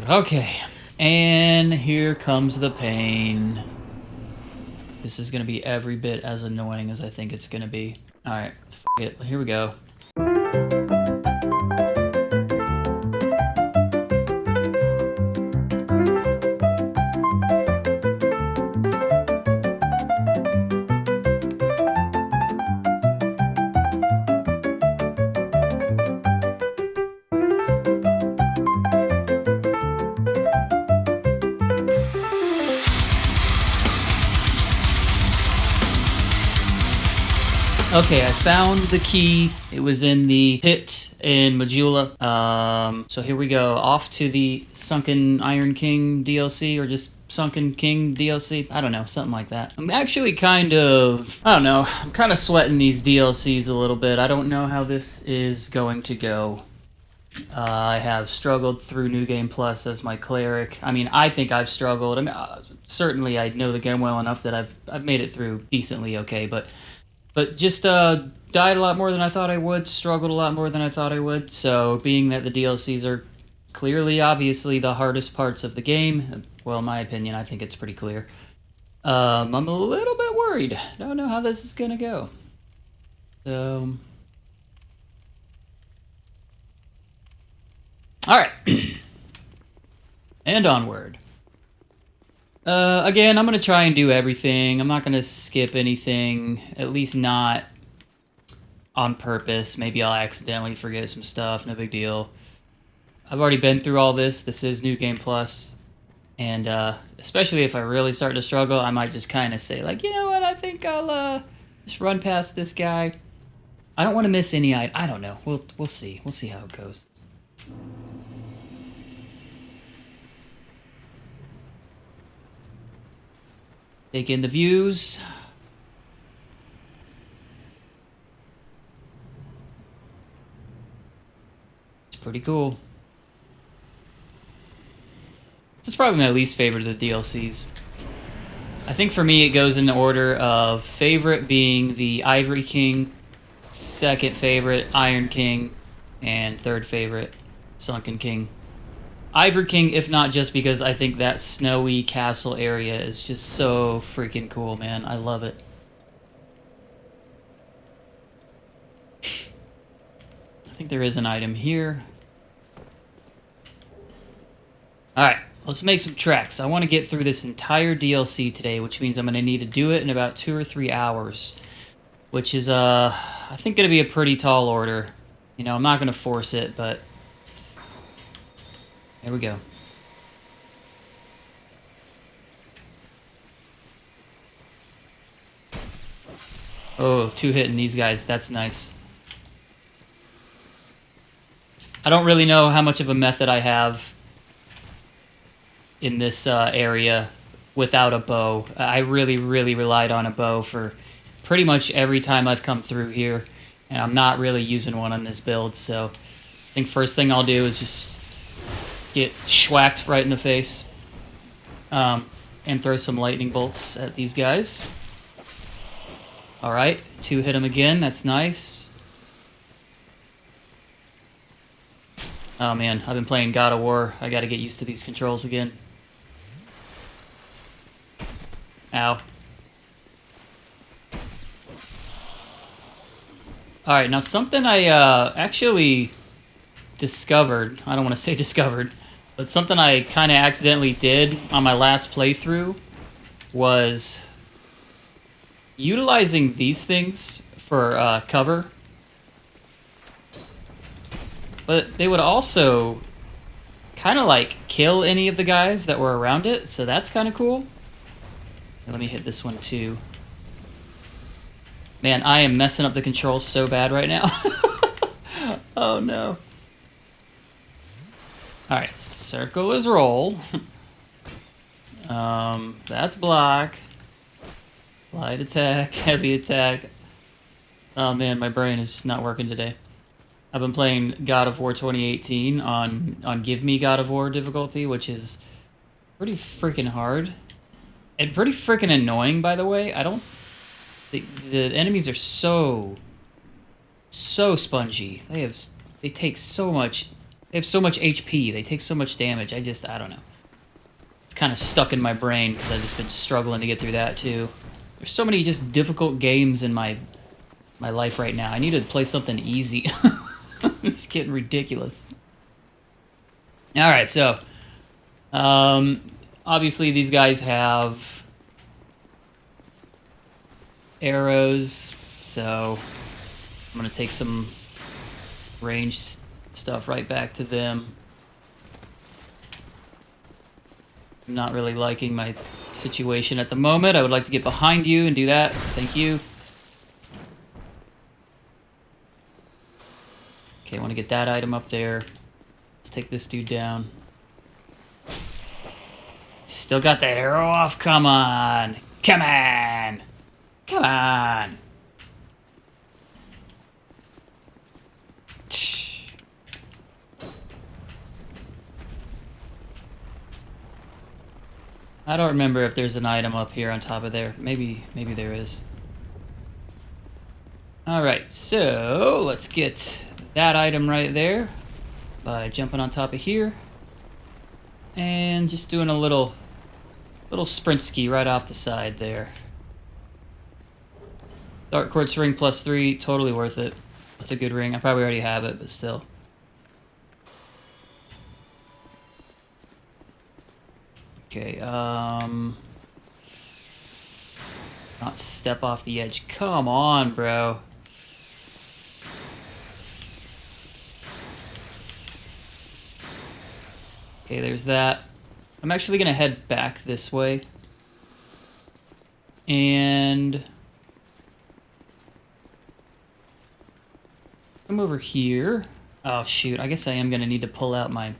Okay. And here comes the pain. This is gonna be every bit as annoying as I think it's gonna be. Alright, f it. Here we go. Okay, I found the key. It was in the pit in Majula. So here we go. Off to the Sunken Iron King DLC, or just Sunken King DLC. I don't know, something like that. I'm actually kind of, I don't know, I'm kind of sweating these DLCs a little bit. I don't know how this is going to go. I have struggled through New Game Plus as my Cleric. I mean, I think I've struggled. I mean, certainly I know the game well enough that I've made it through decently okay, but just died a lot more than I thought I would, struggled a lot more than I thought I would. So being that the DLCs are clearly, obviously, the hardest parts of the game, well, in my opinion, I think it's pretty clear. I'm a little bit worried. Don't know how this is going to go. So... Alright. And onward. Again, I'm going to try and do everything. I'm not going to skip anything, at least not on purpose. Maybe I'll accidentally forget some stuff, no big deal. I've already been through all this. This is New Game Plus. And especially if I really start to struggle, I might just kind of say, like, you know what, I think I'll just run past this guy. I don't want to miss any... I don't know. We'll see. We'll see how it goes. Take in the views. It's pretty cool. This is probably my least favorite of the DLCs. I think for me it goes in the order of favorite being the Ivory King, second favorite Iron King, and third favorite Sunken King. Ivory King, if not just because I think that snowy castle area is just so freaking cool, man. I love it. I think there is an item here. Alright, let's make some tracks. I want to get through this entire DLC today, which means I'm going to need to do it in about 2 or 3 hours. Which is, I think going to be a pretty tall order. You know, I'm not going to force it, but... Here we go. Oh, 2 hitting these guys. That's nice. I don't really know how much of a method I have in this area without a bow. I really relied on a bow for pretty much every time I've come through here, and I'm not really using one on this build, so I think first thing I'll do is just get schwacked right in the face, and throw some lightning bolts at these guys. Alright, 2 hit him again, that's nice. Oh man, I've been playing God of War. I gotta get used to these controls again. Ow. Alright, now something I actually discovered, I don't want to say discovered, but something I kind of accidentally did on my last playthrough was utilizing these things for cover. But they would also kind of like kill any of the guys that were around it, so that's kind of cool. Let me hit this one too. Man, I am messing up the controls so bad right now. Oh no. Alright, circle is roll. That's block. Light attack, heavy attack. Oh man, my brain is not working today. I've been playing God of War 2018 on Give Me God of War difficulty, which is pretty freaking hard. And pretty freaking annoying, by the way. I don't... The enemies are so spongy. They take so much... They They have so much HP. They take so much damage. I don't know. It's kind of stuck in my brain because I've just been struggling to get through that too. There's so many just difficult games in my life right now. I need to play something easy. It's getting ridiculous. All right, so obviously these guys have arrows, so I'm gonna take some ranged stuff right back to them. I'm not really liking my situation at the moment. I would like to get behind you and do that. Thank you. Okay, I want to get that item up there. Let's take this dude down. Still got that arrow off? Come on! Come on! Come on! I don't remember if there's an item up here on top of there. Maybe there is. Alright, so let's get that item right there by jumping on top of here. And just doing a little sprint ski right off the side there. Dark Quartz ring +3, totally worth it. That's a good ring. I probably already have it, but still. Okay, not step off the edge. Come on, bro. Okay, there's that. I'm actually gonna head back this way. And come over here. Oh shoot, I guess I am gonna need to pull out my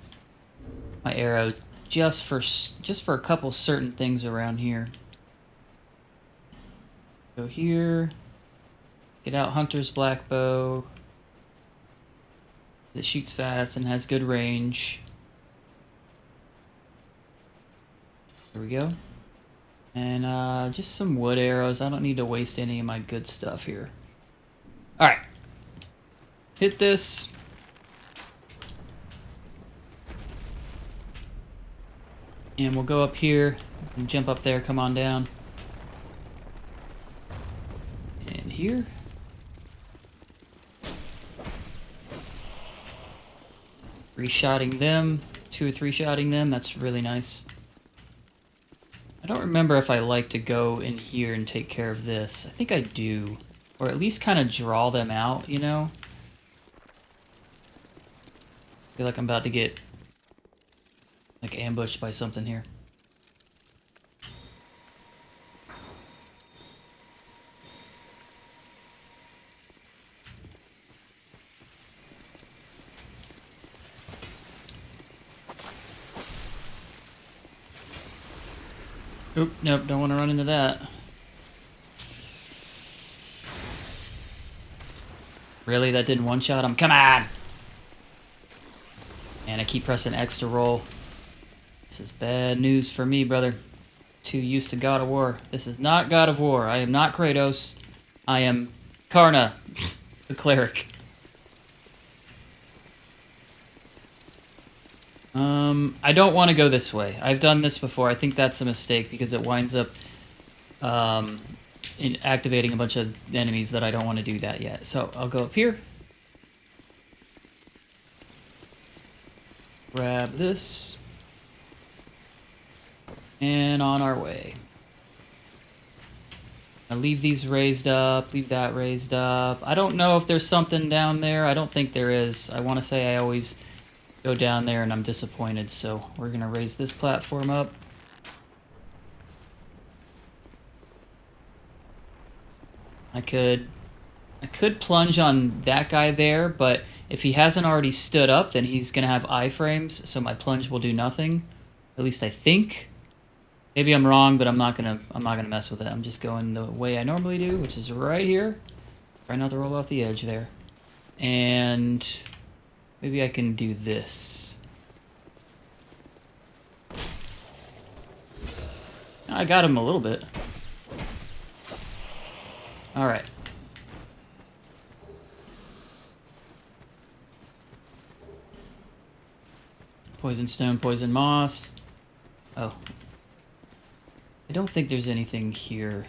arrow just for a couple certain things around here. Go here. Get out Hunter's black bow. It shoots fast and has good range. There we go. And just some wood arrows. I don't need to waste any of my good stuff here. Alright. Hit this. And we'll go up here and jump up there. Come on down. And here. Three-shotting them. 2 or 3-shotting them. That's really nice. I don't remember if I like to go in here and take care of this. I think I do. Or at least kind of draw them out, you know? I feel like I'm about to get like ambushed by something here. Oop, nope, don't want to run into that. Really? That didn't one-shot him? Come on! And I keep pressing X to roll. This is bad news for me, brother. Too used to God of War. This is not God of War. I am not Kratos. I am Karna, the cleric. I don't want to go this way. I've done this before. I think that's a mistake because it winds up in activating a bunch of enemies that I don't want to do that yet. So I'll go up here. Grab this. And on our way. I leave these raised up, leave that raised up. I don't know if there's something down there. I don't think there is. I want to say I always go down there and I'm disappointed, so we're gonna raise this platform up. I could plunge on that guy there, but if he hasn't already stood up, then he's gonna have iframes, so my plunge will do nothing. At least I think. Maybe I'm wrong, but I'm not gonna mess with it. I'm just going the way I normally do, which is right here. Try not to roll off the edge there. And maybe I can do this. I got him a little bit. Alright. Poison stone, poison moss. Oh. I don't think there's anything here.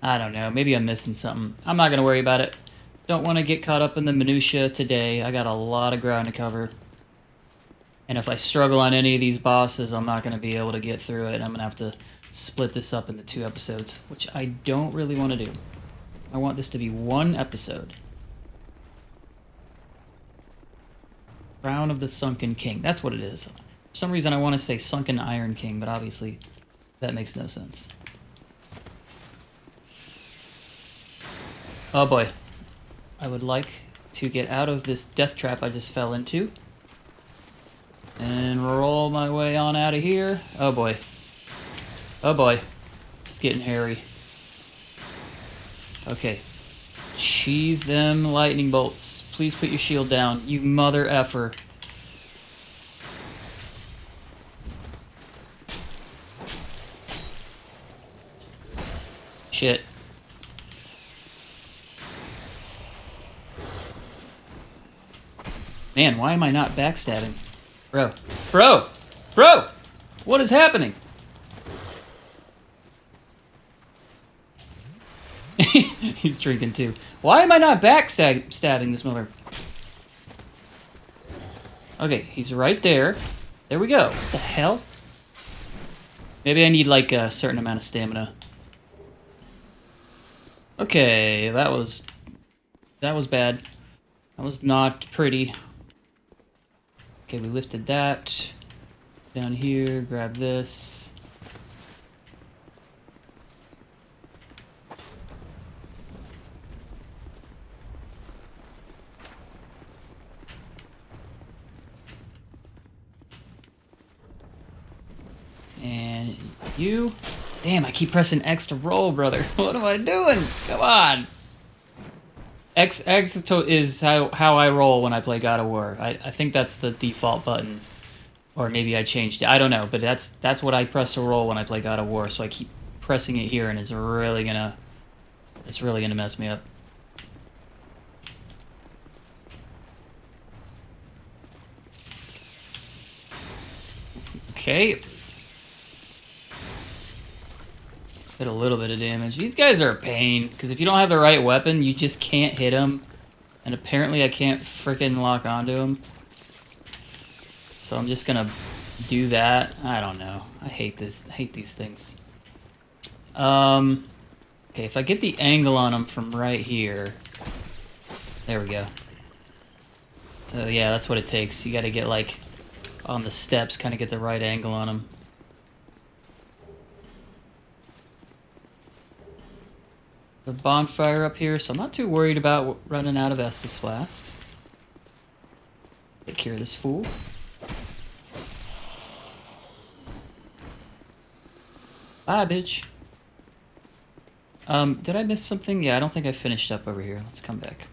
I don't know. Maybe I'm missing something. I'm not going to worry about it. Don't want to get caught up in the minutia today. I got a lot of ground to cover. And if I struggle on any of these bosses, I'm not going to be able to get through it. I'm going to have to split this up into 2 episodes, which I don't really want to do. I want this to be 1 episode. Crown of the Sunken King. That's what it is. For some reason I want to say Sunken Iron King, but obviously that makes no sense. Oh boy. I would like to get out of this death trap I just fell into. And roll my way on out of here. Oh boy. Oh boy. It's getting hairy. Okay. Cheese them lightning bolts. Please put your shield down, you mother effer. Shit. Man, why am I not backstabbing? Bro. Bro! Bro! What is happening? He's drinking too. Why am I not backstabbing this mother? Okay, he's right there. There we go. What the hell? Maybe I need like a certain amount of stamina. Okay, that was bad. That was not pretty. Okay, we lifted that. Down here, grab this. And you... Damn, I keep pressing X to roll, brother. What am I doing? Come on! X is how I roll when I play God of War. I think that's the default button. Or maybe I changed it. I don't know, but that's what I press to roll when I play God of War, so I keep pressing it here and it's really gonna mess me up. Okay. Did a little bit of damage. These guys are a pain, because if you don't have the right weapon, you just can't hit them. And apparently I can't frickin' lock onto them. So I'm just gonna do that. I don't know. I hate this. I hate these things. Okay, if I get the angle on them from right here. There we go. So yeah, that's what it takes. You gotta get like on the steps, kind of get the right angle on them. The bonfire up here, so I'm not too worried about running out of Estus flasks. Take care of this fool. Bye, bitch. Did I miss something? Yeah, I don't think I finished up over here. Let's come back.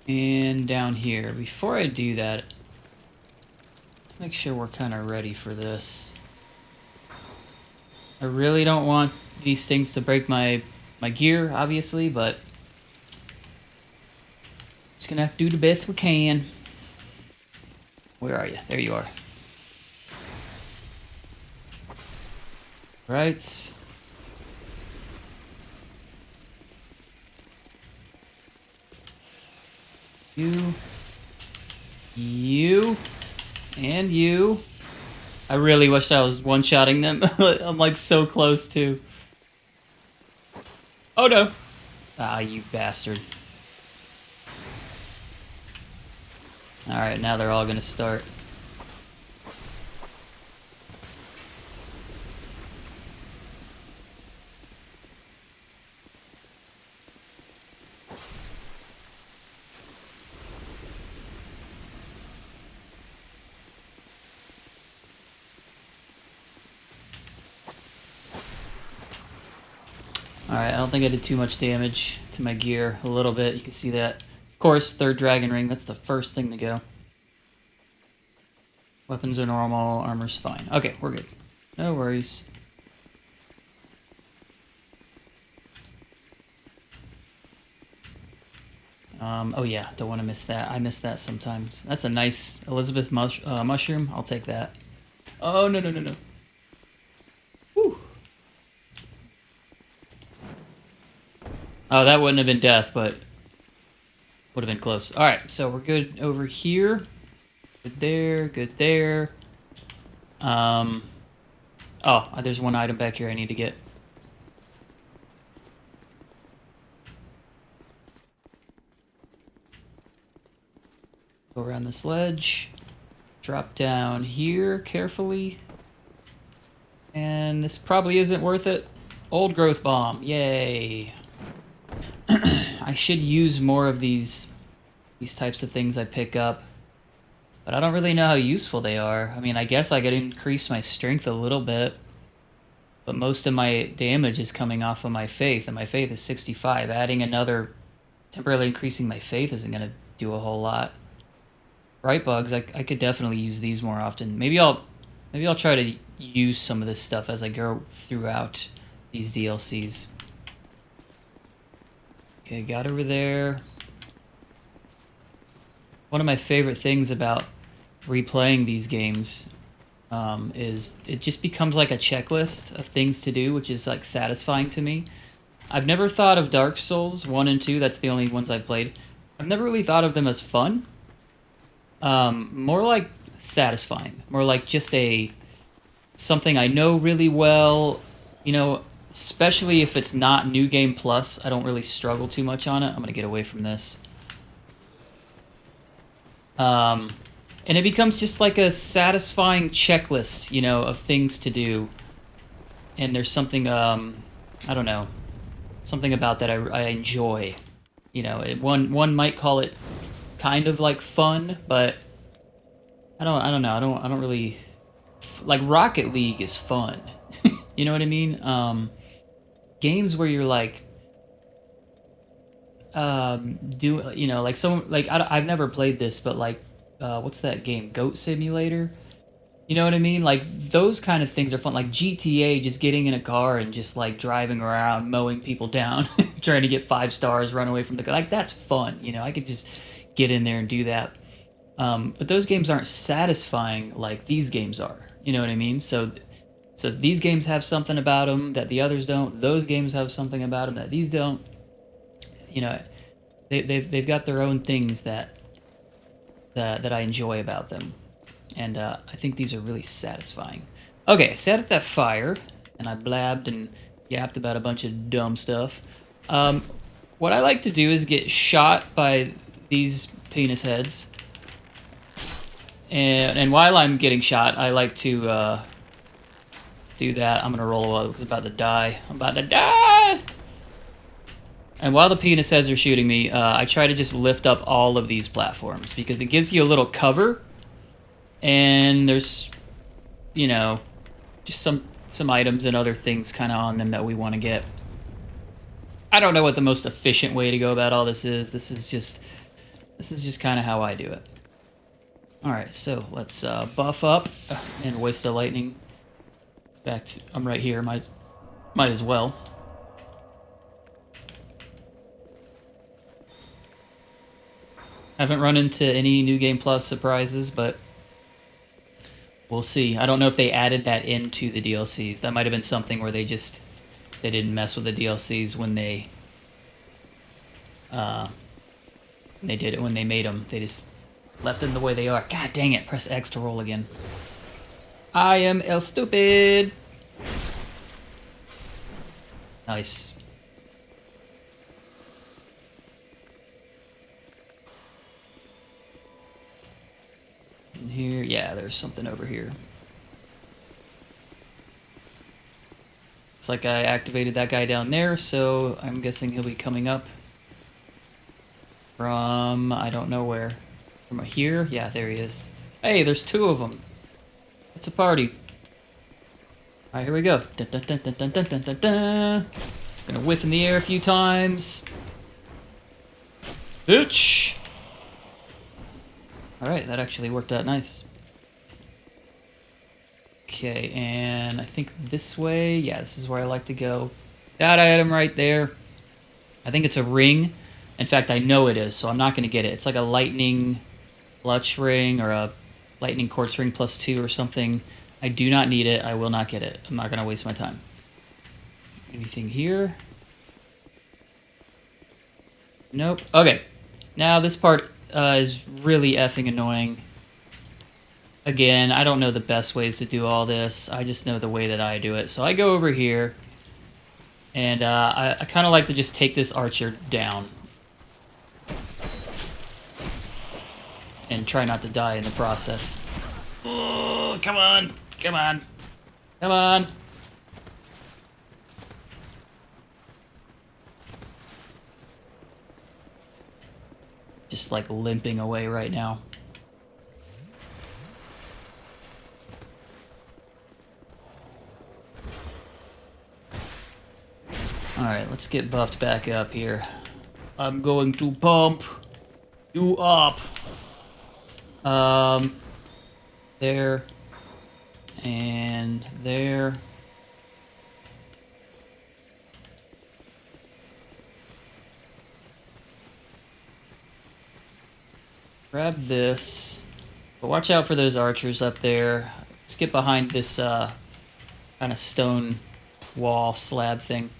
And down here. Before I do that, let's make sure we're kind of ready for this. I really don't want these things to break my gear, obviously, but just gonna have to do the best we can. Where are you? There you are. Right. You, and you. I really wish I was one-shotting them. I'm like so close to. Oh no! Ah, you bastard. Alright, now they're all gonna start. Alright, I don't think I did too much damage to my gear. A little bit, you can see that. Of course, third dragon ring, that's the first thing to go. Weapons are normal, armor's fine. Okay, we're good. No worries. Oh yeah, don't want to miss that. I miss that sometimes. That's a nice Elizabeth mushroom. I'll take that. Oh, no, no, no, no. Whew. Oh, that wouldn't have been death, but would have been close. All right, so we're good over here. Good there, good there. Oh, there's one item back here I need to get. Go around the sledge. Drop down here carefully. And this probably isn't worth it. Old growth bomb. Yay. I should use more of these types of things I pick up. But I don't really know how useful they are. I mean, I guess I could increase my strength a little bit. But most of my damage is coming off of my faith. And my faith is 65. Adding another... temporarily increasing my faith isn't going to do a whole lot. Bright bugs, I could definitely use these more often. Maybe I'll try to use some of this stuff as I go throughout these DLCs. Okay, got over there. One of my favorite things about replaying these games is it just becomes like a checklist of things to do, which is like satisfying to me. I've never thought of Dark Souls 1 and 2, that's the only ones I've played. I've never really thought of them as fun. More like satisfying. More like just something I know really well. You know, especially if it's not New Game Plus, I don't really struggle too much on it. I'm gonna get away from this. And it becomes just like a satisfying checklist, you know, of things to do. And there's something, I don't know, something about that I enjoy. You know, one might call it kind of like fun, but I don't know. I don't really like Rocket League is fun. You know what I mean? Games where you're like you know, like I've never played this, but like what's that game? Goat Simulator? You know what I mean? Like those kind of things are fun. Like GTA, just getting in a car and just like driving around, mowing people down, trying to get 5 stars, run away from the car. Like that's fun. You know, I could just get in there and do that. But those games aren't satisfying like these games are. You know what I mean? So these games have something about them that the others don't. Those games have something about them that these don't. You know, they've got their own things that I enjoy about them, and I think these are really satisfying. Okay, I sat at that fire, and I blabbed and yapped about a bunch of dumb stuff. What I like to do is get shot by these penis heads, and while I'm getting shot, I like to do that. I'm gonna roll away because I'm about to die. I'm about to die! And while the penis heads are shooting me, I try to just lift up all of these platforms because it gives you a little cover, and there's, you know, just some items and other things kind of on them that we want to get. I don't know what the most efficient way to go about all this is. This is just kind of how I do it. All right, so let's buff up and waste a lightning. In fact, I'm right here. Might as well. Haven't run into any New Game Plus surprises, but we'll see. I don't know if they added that into the DLCs. That might have been something where they didn't mess with the DLCs when they did it when they made them. They just left them the way they are. God dang it! Press X to roll again. I am El Stupid. Nice. In here, yeah, there's something over here. It's like I activated that guy down there, so I'm guessing he'll be coming up from I don't know where. From here? Yeah, there he is. Hey, there's 2 of them. It's a party. Alright, here we go. Dun, dun, dun, dun, dun, dun, dun, dun, dun. Gonna whiff in the air a few times. Bitch! Alright, that actually worked out nice. Okay, and I think this way, yeah, this is where I like to go. That item right there. I think it's a ring. In fact, I know it is, so I'm not going to get it. It's like a lightning clutch ring or a lightning quartz ring +2 or something. I do not need it. I will not get it. I'm not going to waste my time. Anything here? Nope. Okay. Now this part is really effing annoying. Again, I don't know the best ways to do all this. I just know the way that I do it. So I go over here, and I kind of like to just take this archer down. And try not to die in the process. Oh, come on! Come on! Come on! Just like limping away right now. Alright, let's get buffed back up here. I'm going to pump you up. There. And there. Grab this. But watch out for those archers up there. Let's get behind this kind of stone wall slab thing.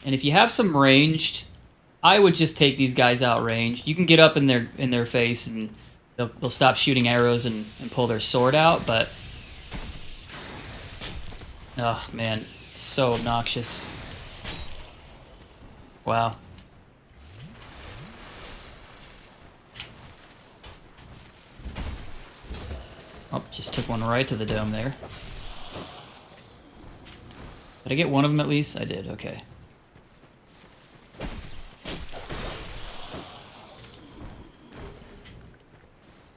And if you have some ranged, I would just take these guys out ranged. You can get up in their face and they'll stop shooting arrows and pull their sword out, but oh man, it's so obnoxious. Wow. Oh, just took one right to the dome there. Did I get one of them at least? I did, okay.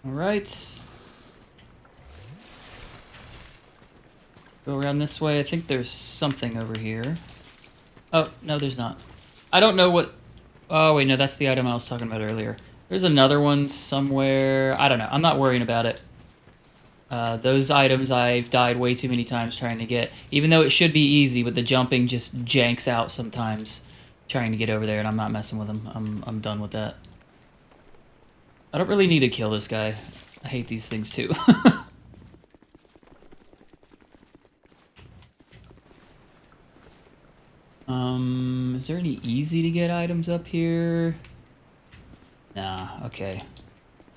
Alright. Go around this way. I think there's something over here. Oh, no, there's not. I don't know what... Oh, wait, no, that's the item I was talking about earlier. There's another one somewhere. I don't know. I'm not worrying about it. Those items I've died way too many times trying to get. Even though it should be easy, but the jumping just janks out sometimes trying to get over there, and I'm not messing with them. I'm done with that. I don't really need to kill this guy. I hate these things too. Is there any easy to get items up here? Nah, okay.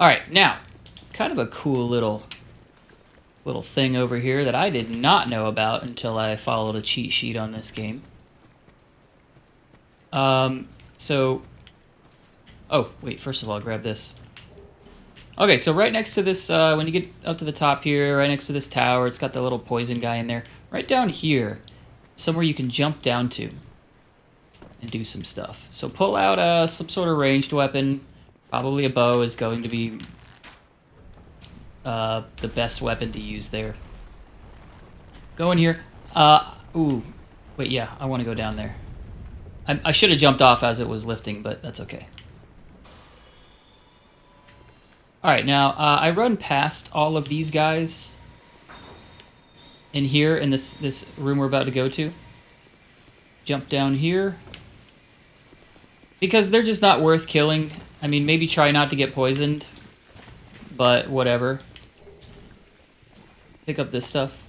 Alright, now, kind of a cool little thing over here that I did not know about until I followed a cheat sheet on this game. So... Oh, wait, first of all, grab this. Okay, so right next to this, when you get up to the top here, right next to this tower, it's got the little poison guy in there. Right down here, somewhere you can jump down to and do some stuff. So pull out some sort of ranged weapon. Probably a bow is going to be the best weapon to use there. Go in here. Ooh, wait, yeah, I want to go down there. I should have jumped off as it was lifting, but that's okay. Alright, now, I run past all of these guys in here, in this room we're about to go to. Jump down here. Because they're just not worth killing. I mean, maybe try not to get poisoned, but whatever. Pick up this stuff.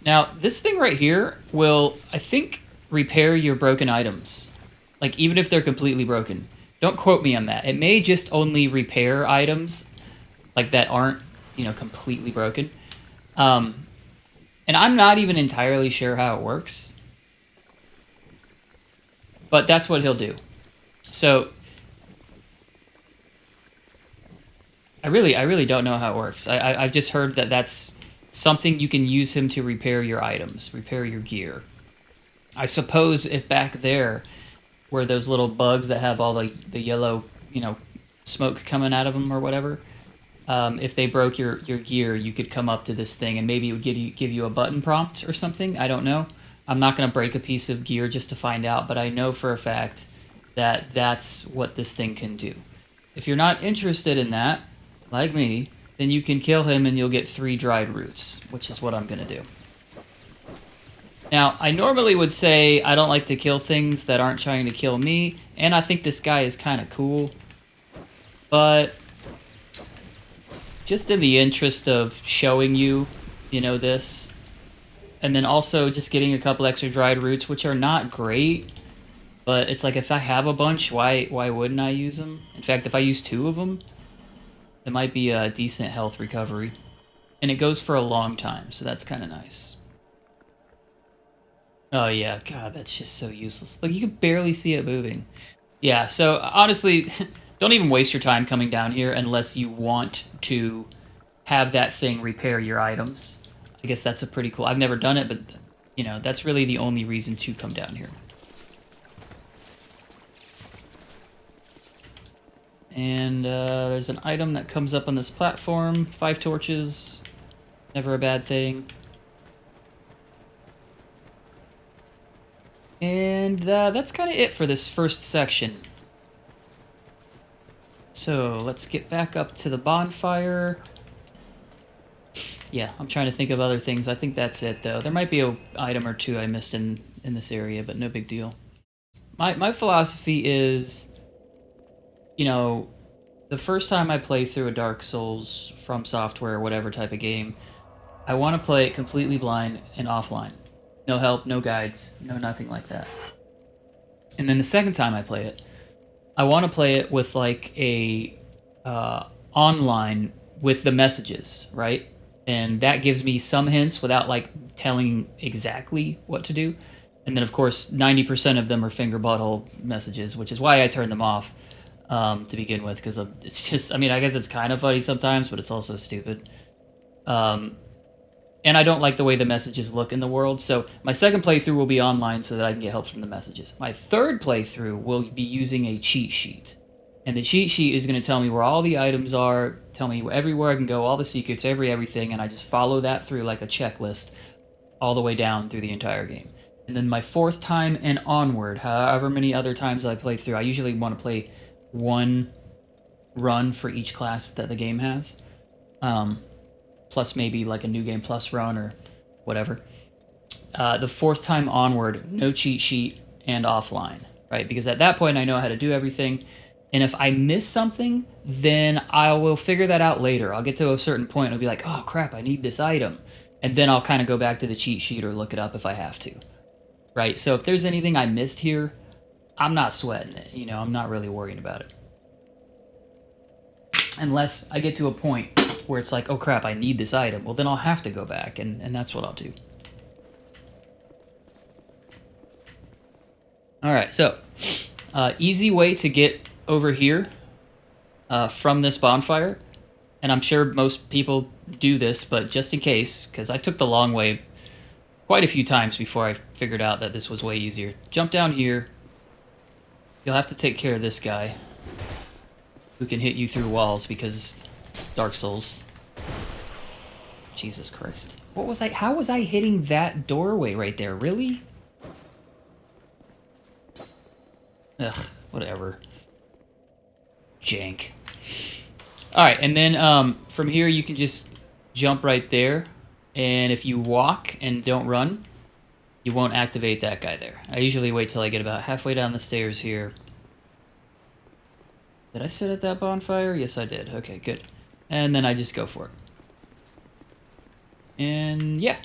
Now, this thing right here will, I think, repair your broken items. Like, even if they're completely broken. Don't quote me on that. It may just only repair items like that aren't, you know, completely broken. And I'm not even entirely sure how it works. But that's what he'll do. So I really don't know how it works. I've just heard that that's something you can use him to repair your items, repair your gear. I suppose if back there were those little bugs that have all the yellow, you know, smoke coming out of them or whatever, if they broke your gear, you could come up to this thing and maybe it would give you a button prompt or something. I don't know. I'm not going to break a piece of gear just to find out, but I know for a fact that that's what this thing can do. If you're not interested in that, like me, then you can kill him and you'll get 3 dried roots, which is what I'm going to do. Now, I normally would say I don't like to kill things that aren't trying to kill me, and I think this guy is kind of cool. But just in the interest of showing you, you know, this, and then also just getting a couple extra dried roots, which are not great, but it's like if I have a bunch, why wouldn't I use them? In fact, if I use 2 of them, it might be a decent health recovery. And it goes for a long time, so that's kind of nice. Oh yeah, God, that's just so useless. Like, you can barely see it moving. Yeah, so honestly, don't even waste your time coming down here unless you want to have that thing repair your items. I guess that's a pretty cool... I've never done it, but, you know, that's really the only reason to come down here. And there's an item that comes up on this platform. 5 torches. Never a bad thing. And that's kind of it for this first section. So let's get back up to the bonfire. Yeah, I'm trying to think of other things. I think that's it, though. There might be an item or 2 I missed in this area, but no big deal. My philosophy is, you know, the first time I play through a Dark Souls, FromSoftware, or whatever type of game, I want to play it completely blind and offline. No help, no guides, no nothing like that. And then the second time I play it, I want to play it with like a online with the messages, right? And that gives me some hints without like telling exactly what to do. And then of course 90% of them are finger butthole messages, which is why I turn them off to begin with, because it's just, I mean, I guess it's kind of funny sometimes, but it's also stupid. And I don't like the way the messages look in the world, so my second playthrough will be online so that I can get help from the messages. My third playthrough will be using a cheat sheet. And the cheat sheet is going to tell me where all the items are, tell me everywhere I can go, all the secrets, everything, and I just follow that through like a checklist all the way down through the entire game. And then my 4th time and onward, however many other times I play through, I usually want to play 1 run for each class that the game has. Plus maybe like a New Game Plus run or whatever. The 4th time onward, no cheat sheet and offline, right? Because at that point I know how to do everything. And if I miss something, then I will figure that out later. I'll get to a certain point and I'll be like, oh crap, I need this item. And then I'll kind of go back to the cheat sheet or look it up if I have to, right? So if there's anything I missed here, I'm not sweating it. You know, I'm not really worrying about it. Unless I get to a point where it's like, oh crap, I need this item. Well, then I'll have to go back, and that's what I'll do. Alright, so, easy way to get over here from this bonfire, and I'm sure most people do this, but just in case, because I took the long way quite a few times before I figured out that this was way easier. Jump down here. You'll have to take care of this guy, who can hit you through walls because Dark Souls. Jesus Christ. What was I... How was I hitting that doorway right there? Really? Ugh, whatever. Jank. Alright, and then from here you can just jump right there. And if you walk and don't run, you won't activate that guy there. I usually wait till I get about halfway down the stairs here. Did I sit at that bonfire? Yes, I did. Okay, good. And then I just go for it. And yeah.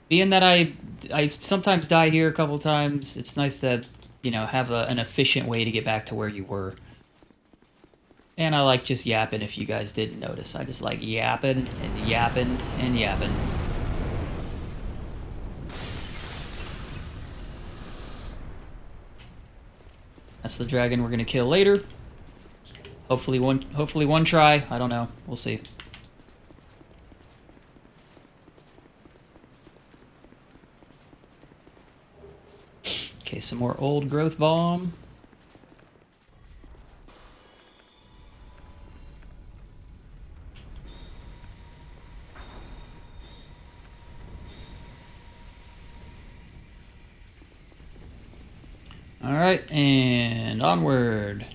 Being that I sometimes die here a couple times, it's nice to, you know, have an efficient way to get back to where you were. And I like just yapping if you guys didn't notice. I just like yapping and yapping and yapping. That's the dragon we're gonna kill later. Hopefully one try. I don't know. We'll see. Okay, some more old growth bomb. All right, and onward.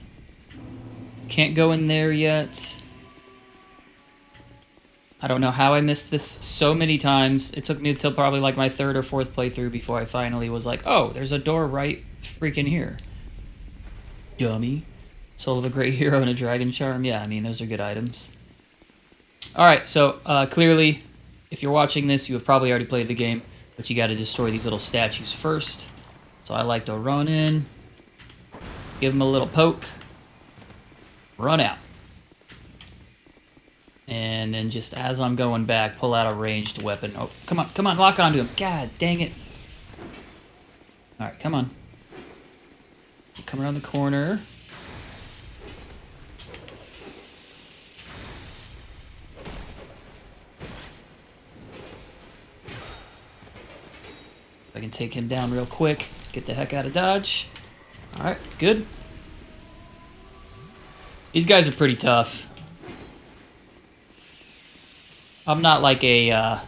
Can't go in there yet. I don't know how I missed this so many times. It took me until probably like my third or fourth playthrough before I finally was like, oh, there's a door right freaking here. Dummy. Soul of a Great Hero and a Dragon Charm. Yeah, I mean, those are good items. Alright, so clearly, if you're watching this, you have probably already played the game, but you got to destroy these little statues first. So I like to run in, give them a little poke, run out. And then just as I'm going back, pull out a ranged weapon. Oh, come on, lock onto him. God dang it. Alright, come on. Come around the corner. I can take him down real quick. Get the heck out of dodge. Alright, good. These guys are pretty tough. I'm not like a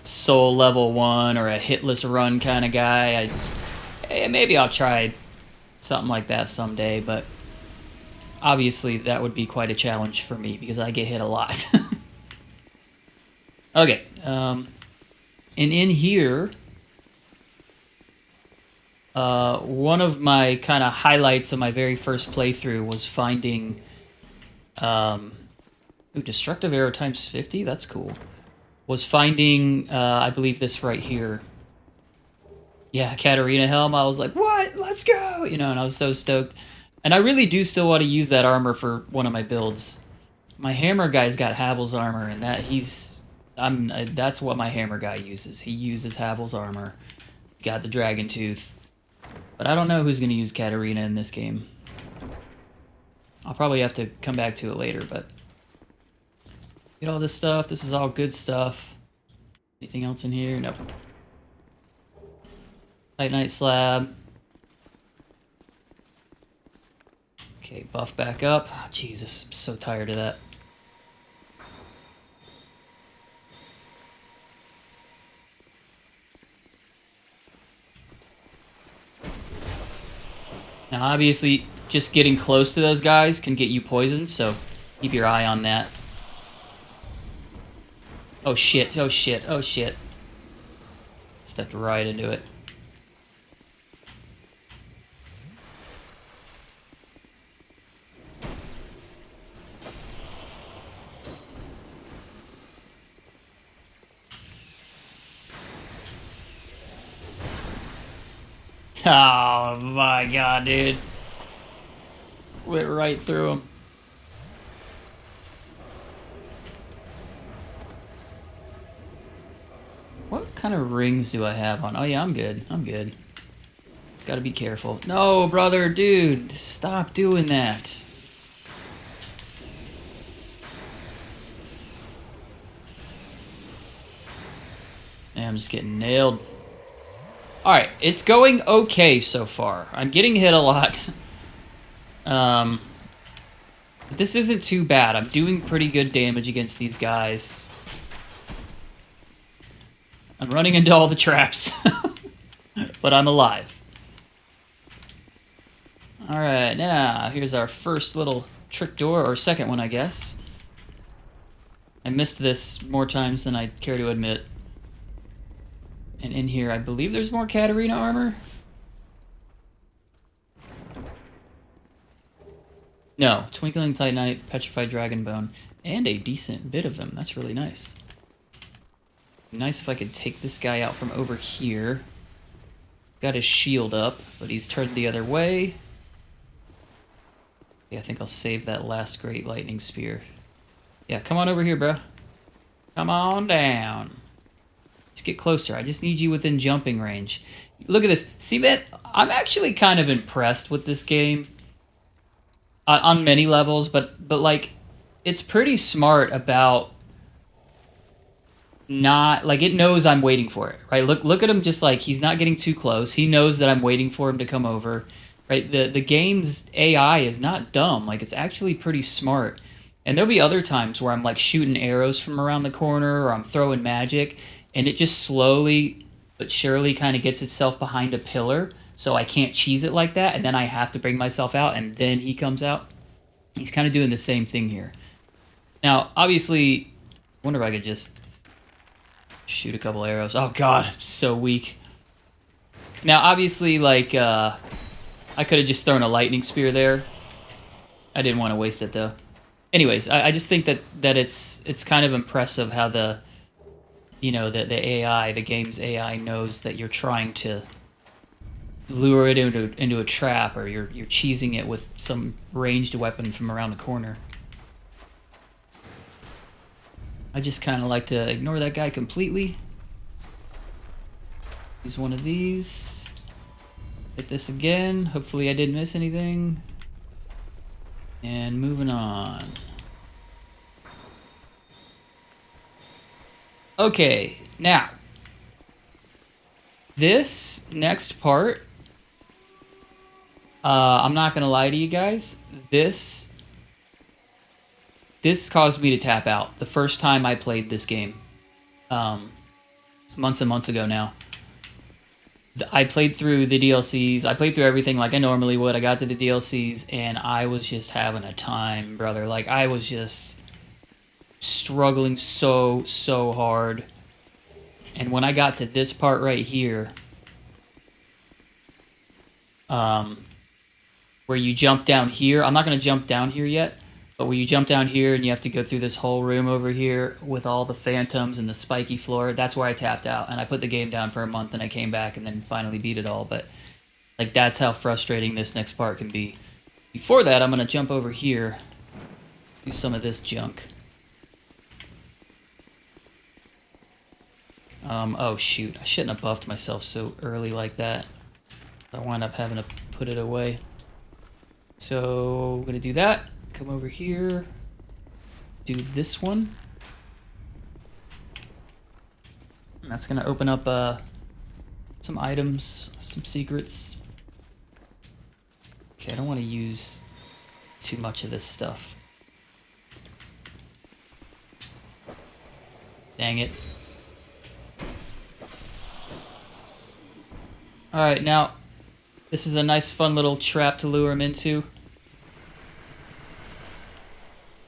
soul level 1 or a hitless run kind of guy. Maybe I'll try something like that someday, but obviously that would be quite a challenge for me because I get hit a lot. Okay, and in here, one of my kind of highlights of my very first playthrough was finding, destructive arrow times 50? That's cool. Was finding, I believe this right here. Yeah, Katarina helm. I was like, what? Let's go! You know, and I was so stoked. And I really do still want to use that armor for one of my builds. My hammer guy's got Havel's armor, and that's what my hammer guy uses. He uses Havel's armor. He's got the dragon tooth. But I don't know who's going to use Katarina in this game. I'll probably have to come back to it later, but... Get all this stuff. This is all good stuff. Anything else in here? Nope. Titanite slab. Okay, buff back up. Oh, Jesus, I'm so tired of that. Now, obviously, just getting close to those guys can get you poisoned, so keep your eye on that. Oh shit, oh shit, oh shit. Stepped right into it. Oh my god, dude. Went right through him. What kind of rings do I have on? Oh yeah, I'm good. I'm good. Gotta be careful. No, brother, dude. Stop doing that. Man, I'm just getting nailed. Alright, it's going okay so far. I'm getting hit a lot. But this isn't too bad. I'm doing pretty good damage against these guys. I'm running into all the traps. But I'm alive. Alright, now here's our first little trick door, or second one, I guess. I missed this more times than I care to admit. And in here, I believe there's more Katarina armor. No, Twinkling Titanite, Petrified Dragon Bone, and a decent bit of them. That's really nice. Nice if I could take this guy out from over here. Got his shield up, but he's turned the other way. Yeah, I think I'll save that last Great Lightning Spear. Yeah, come on over here, bro. Come on down. Just get closer. I just need you within jumping range. Look at this. See, man, I'm actually kind of impressed with this game. On many levels, but like, it's pretty smart about not, like, it knows I'm waiting for it, right? Look at him, just like, he's not getting too close. He knows that I'm waiting for him to come over, right? The game's AI is not dumb. Like, it's actually pretty smart. And there'll be other times where I'm, like, shooting arrows from around the corner, or I'm throwing magic, and it just slowly but surely kind of gets itself behind a pillar, so I can't cheese it like that, and then I have to bring myself out, and then he comes out. He's kind of doing the same thing here. Now, obviously, wonder if I could just shoot a couple arrows. Oh god, I'm so weak. Now, obviously, like, I could have just thrown a lightning spear there. I didn't want to waste it, though. Anyways, I just think that it's kind of impressive how the, you know, the AI, the game's AI knows that you're trying to lure it into a trap, or you're cheesing it with some ranged weapon from around the corner. I just kind of like to ignore that guy completely. Use one of these. Hit this again. Hopefully I didn't miss anything. And moving on. Okay, now. This next part, I'm not gonna lie to you guys. This caused me to tap out the first time I played this game. Months and months ago now. I played through the DLCs. I played through everything like I normally would. I got to the DLCs, and I was just having a time, brother. Like, I was just struggling so hard. And when I got to this part right here, where you jump down here, I'm not going to jump down here yet, but where you jump down here and you have to go through this whole room over here with all the phantoms and the spiky floor, that's where I tapped out. And I put the game down for a month, and I came back and then finally beat it all. But, like, that's how frustrating this next part can be. Before that, I'm going to jump over here, do some of this junk. Oh shoot, I shouldn't have buffed myself so early like that. I wound up having to put it away. So, I'm going to do that. Come over here, do this one, and that's gonna open up some items, some secrets. Okay, I don't want to use too much of this stuff. Dang it. Alright, now this is a nice fun little trap to lure him into.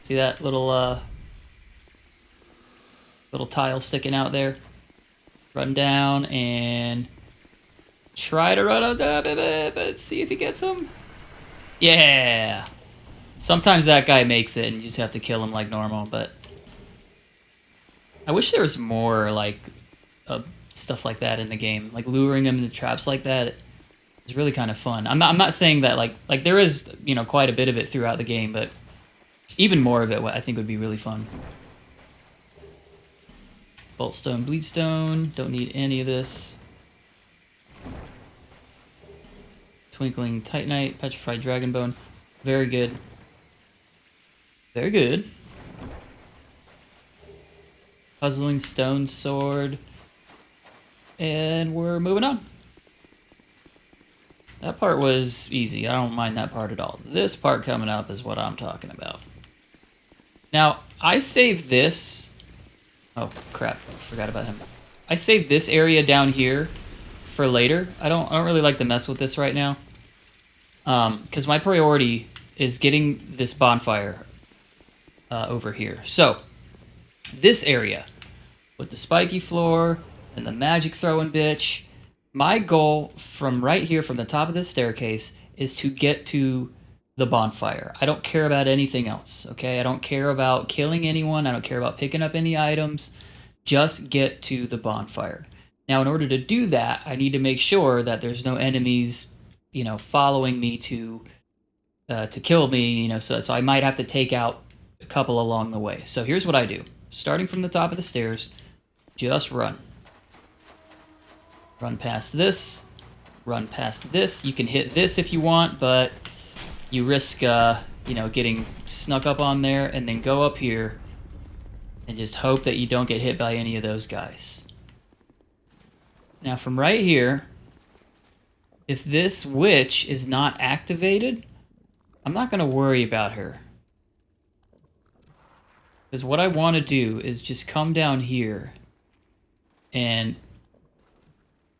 See that little little tile sticking out there? Run down and try to run up there, but see if he gets him. Yeah! Sometimes that guy makes it and you just have to kill him like normal, but I wish there was more like stuff like that in the game. Like luring him into traps like that is really kind of fun. I'm not saying that like there is, you know, quite a bit of it throughout the game, but even more of it, I think, would be really fun. Boltstone, Bleedstone. Don't need any of this. Twinkling Titanite, Petrified Dragonbone. Very good. Very good. Puzzling Stone Sword. And we're moving on. That part was easy. I don't mind that part at all. This part coming up is what I'm talking about. Now, I saved this. Oh, crap. I forgot about him. I saved this area down here for later. I don't really like to mess with this right now. Because my priority is getting this bonfire over here. So, this area with the spiky floor and the magic throwing bitch. My goal from right here, from the top of this staircase, is to get to the bonfire. I don't care about anything else, okay? I don't care about killing anyone. I don't care about picking up any items. Just get to the bonfire. Now, in order to do that, I need to make sure that there's no enemies, you know, following me to kill me, you know, so I might have to take out a couple along the way. So here's what I do. Starting from the top of the stairs, just run. Run past this. Run past this. You can hit this if you want, but you risk, you know, getting snuck up on there, and then go up here and just hope that you don't get hit by any of those guys. Now, from right here, if this witch is not activated, I'm not going to worry about her. Because what I want to do is just come down here and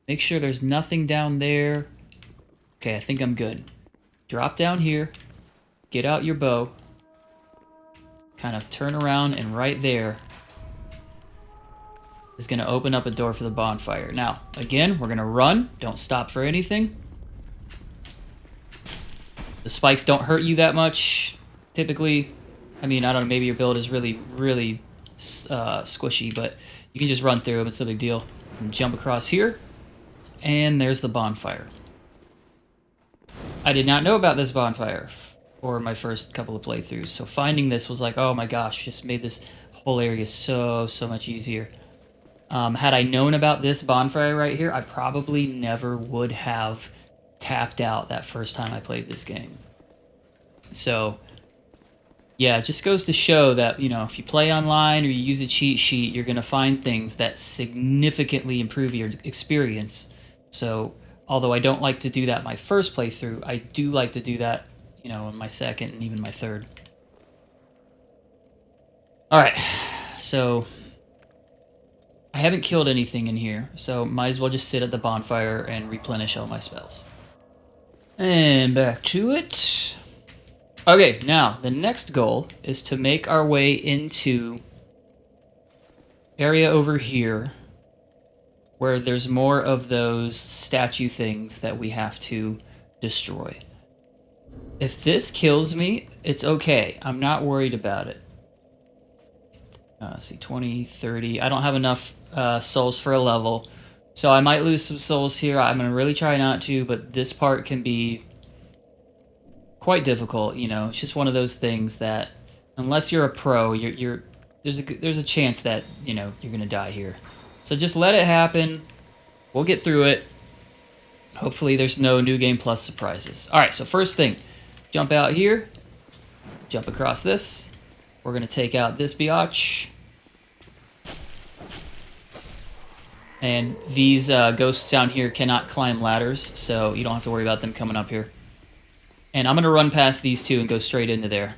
make sure there's nothing down there. Okay, I think I'm good. Drop down here, get out your bow, kind of turn around, and right there, is going to open up a door for the bonfire. Now, again, we're going to run. Don't stop for anything. The spikes don't hurt you that much, typically. I mean, I don't know, maybe your build is really, really squishy, but you can just run through them. It's no big deal. And jump across here, and there's the bonfire. I did not know about this bonfire for my first couple of playthroughs, so finding this was like, oh my gosh, just made this whole area so much easier. Had I known about this bonfire right here, I probably never would have tapped out that first time I played this game. So, yeah, it just goes to show that, you know, if you play online or you use a cheat sheet, you're going to find things that significantly improve your experience. So, although I don't like to do that my first playthrough, I do like to do that, you know, in my second and even my third. Alright, so I haven't killed anything in here, so might as well just sit at the bonfire and replenish all my spells. And back to it. Okay, now, the next goal is to make our way into area over here where there's more of those statue things that we have to destroy. If this kills me, it's okay. I'm not worried about it. Let's see, 20, 30. I don't have enough souls for a level, so I might lose some souls here. I'm going to really try not to, but this part can be quite difficult, you know. It's just one of those things that, unless you're a pro, there's a chance that, you know, you're going to die here. So just let it happen. We'll get through it. Hopefully there's no New Game Plus surprises. Alright, so first thing, jump out here, jump across this. We're going to take out this biatch. And these ghosts down here cannot climb ladders, so you don't have to worry about them coming up here. And I'm going to run past these two and go straight into there.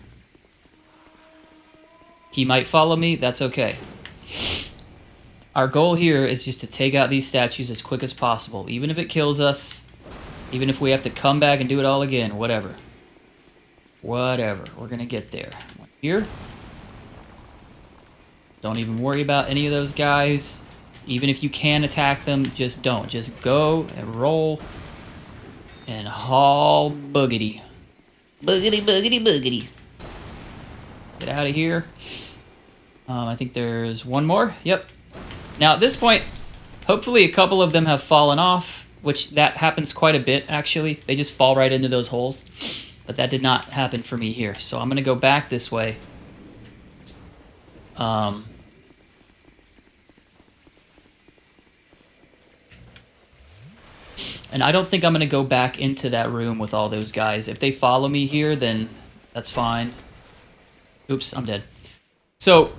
He might follow me, that's okay. Our goal here is just to take out these statues as quick as possible, even if it kills us, even if we have to come back and do it all again, whatever. Whatever, we're going to get there. Here. Don't even worry about any of those guys. Even if you can attack them, just don't. Just go and roll and haul boogity. Boogity, boogity, boogity. Get out of here. I think there's one more. Yep. Now at this point, hopefully a couple of them have fallen off, which that happens quite a bit actually. They just fall right into those holes. But that did not happen for me here. So I'm going to go back this way. And I don't think I'm going to go back into that room with all those guys. If they follow me here, then that's fine. Oops, I'm dead. So,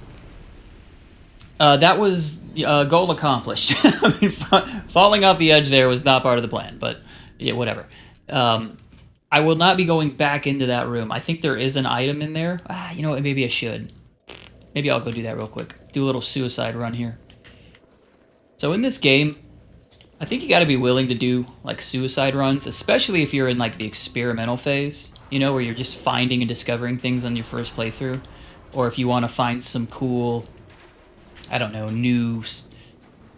that was goal accomplished. I mean, falling off the edge there was not part of the plan, but yeah, whatever. I will not be going back into that room. I think there is an item in there. You know what, maybe I should. Maybe I'll go do that real quick. Do a little suicide run here. So in this game, I think you got to be willing to do like suicide runs, especially if you're in like the experimental phase, you know, where you're just finding and discovering things on your first playthrough, or if you want to find some cool, I don't know, new,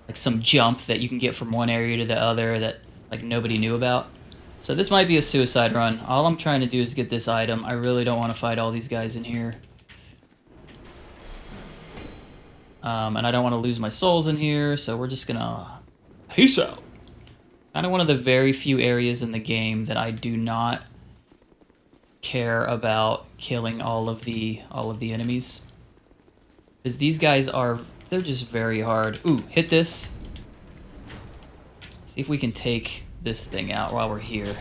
like some jump that you can get from one area to the other that like nobody knew about. So this might be a suicide run. All I'm trying to do is get this item. I really don't want to fight all these guys in here. And I don't want to lose my souls in here, so we're just gonna peace out. Kind of one of the very few areas in the game that I do not care about killing all of the enemies, because these guys they're just very hard. Ooh, hit this. See if we can take this thing out while we're here.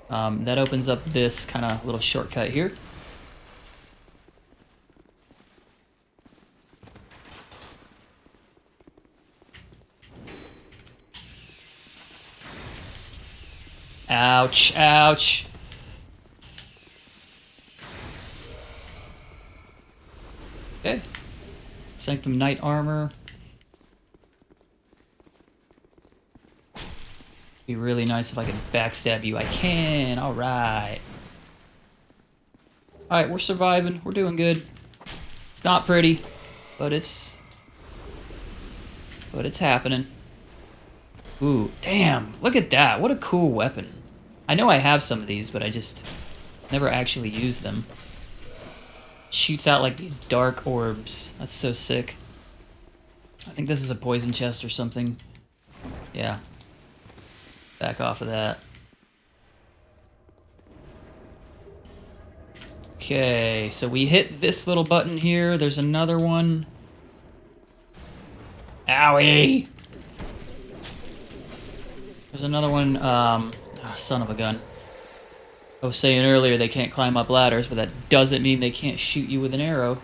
That opens up this kind of little shortcut here. Ouch, ouch. Okay. Sanctum Knight Armor. Be really nice if I could backstab you. I can. Alright. Alright, we're surviving. We're doing good. It's not pretty, but it's happening. Ooh, damn! Look at that! What a cool weapon. I know I have some of these, but I just never actually use them. Shoots out like these dark orbs. That's so sick. I think this is a poison chest or something. Yeah. Back off of that. Okay, so we hit this little button here. There's another one. Owie! There's another one, oh, son of a gun. I was saying earlier they can't climb up ladders, but that doesn't mean they can't shoot you with an arrow.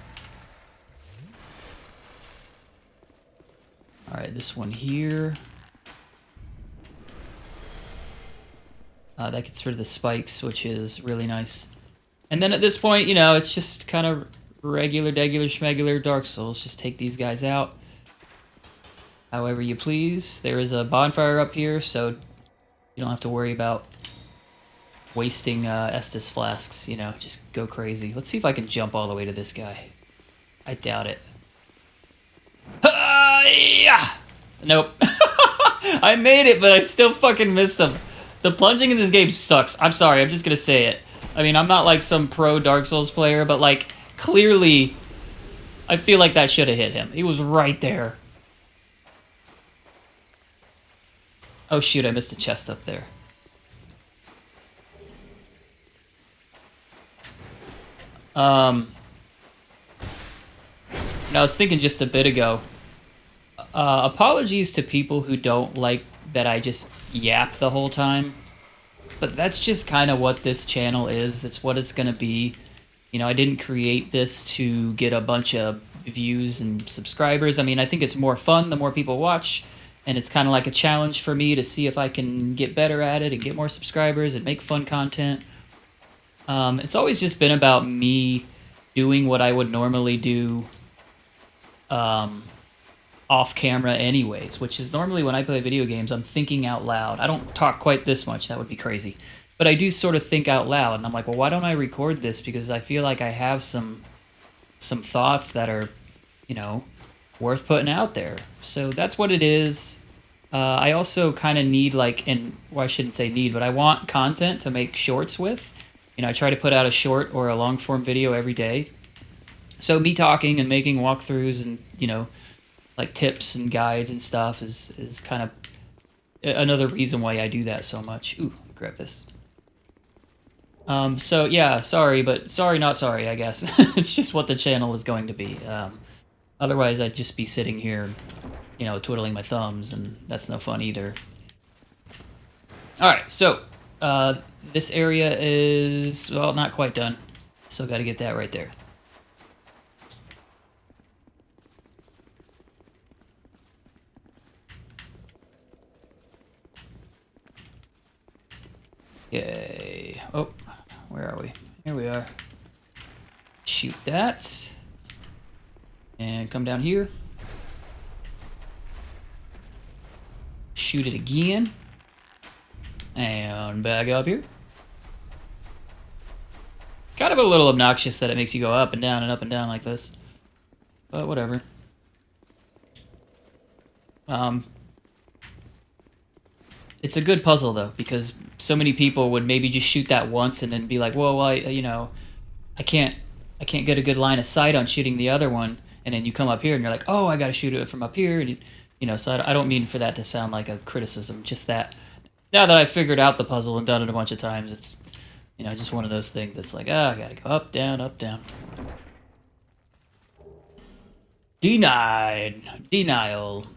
Alright, this one here. That gets rid of the spikes, which is really nice. And then at this point, you know, it's just kind of regular, schmegular Dark Souls. Just take these guys out however you please. There is a bonfire up here, so you don't have to worry about wasting Estus flasks, you know, just go crazy. Let's see if I can jump all the way to this guy. I doubt it. Yeah! Nope. I made it, but I still fucking missed him. The plunging in this game sucks. I'm sorry, I'm just gonna say it. I mean, I'm not like some pro Dark Souls player, but like, clearly, I feel like that should have hit him. He was right there. Oh shoot, I missed a chest up there. And I was thinking just a bit ago, apologies to people who don't like that I just yap the whole time, but that's just kind of what this channel is. That's what it's going to be. You know, I didn't create this to get a bunch of views and subscribers. I mean, I think it's more fun the more people watch, and it's kind of like a challenge for me to see if I can get better at it and get more subscribers and make fun content. It's always just been about me doing what I would normally do off camera anyways, which is normally when I play video games, I'm thinking out loud. I don't talk quite this much, that would be crazy. But I do sort of think out loud, and I'm like, well, why don't I record this? Because I feel like I have some thoughts that are, you know, worth putting out there. So that's what it is. I also kind of need, like, well, I shouldn't say need, but I want content to make shorts with. You know, I try to put out a short or a long-form video every day. So me talking and making walkthroughs and, you know, like tips and guides and stuff is kind of another reason why I do that so much. Ooh, grab this. So yeah, sorry, but sorry, not sorry, I guess. It's just what the channel is going to be. Otherwise, I'd just be sitting here, you know, twiddling my thumbs, and that's no fun either. Alright, so, this area is, well, not quite done. Still gotta get that right there. Okay. Oh, where are we? Here we are. Shoot that. And come down here. Shoot it again. And back up here. Kind of a little obnoxious that it makes you go up and down like this. But whatever. It's a good puzzle though, because so many people would maybe just shoot that once and then be like, "Well, I can't get a good line of sight on shooting the other one." And then you come up here and you're like, "Oh, I got to shoot it from up here." And you know, so I don't mean for that to sound like a criticism. Just that now that I've figured out the puzzle and done it a bunch of times, it's, you know, just one of those things that's like, I gotta go up, down, up, down. Denied. Denial.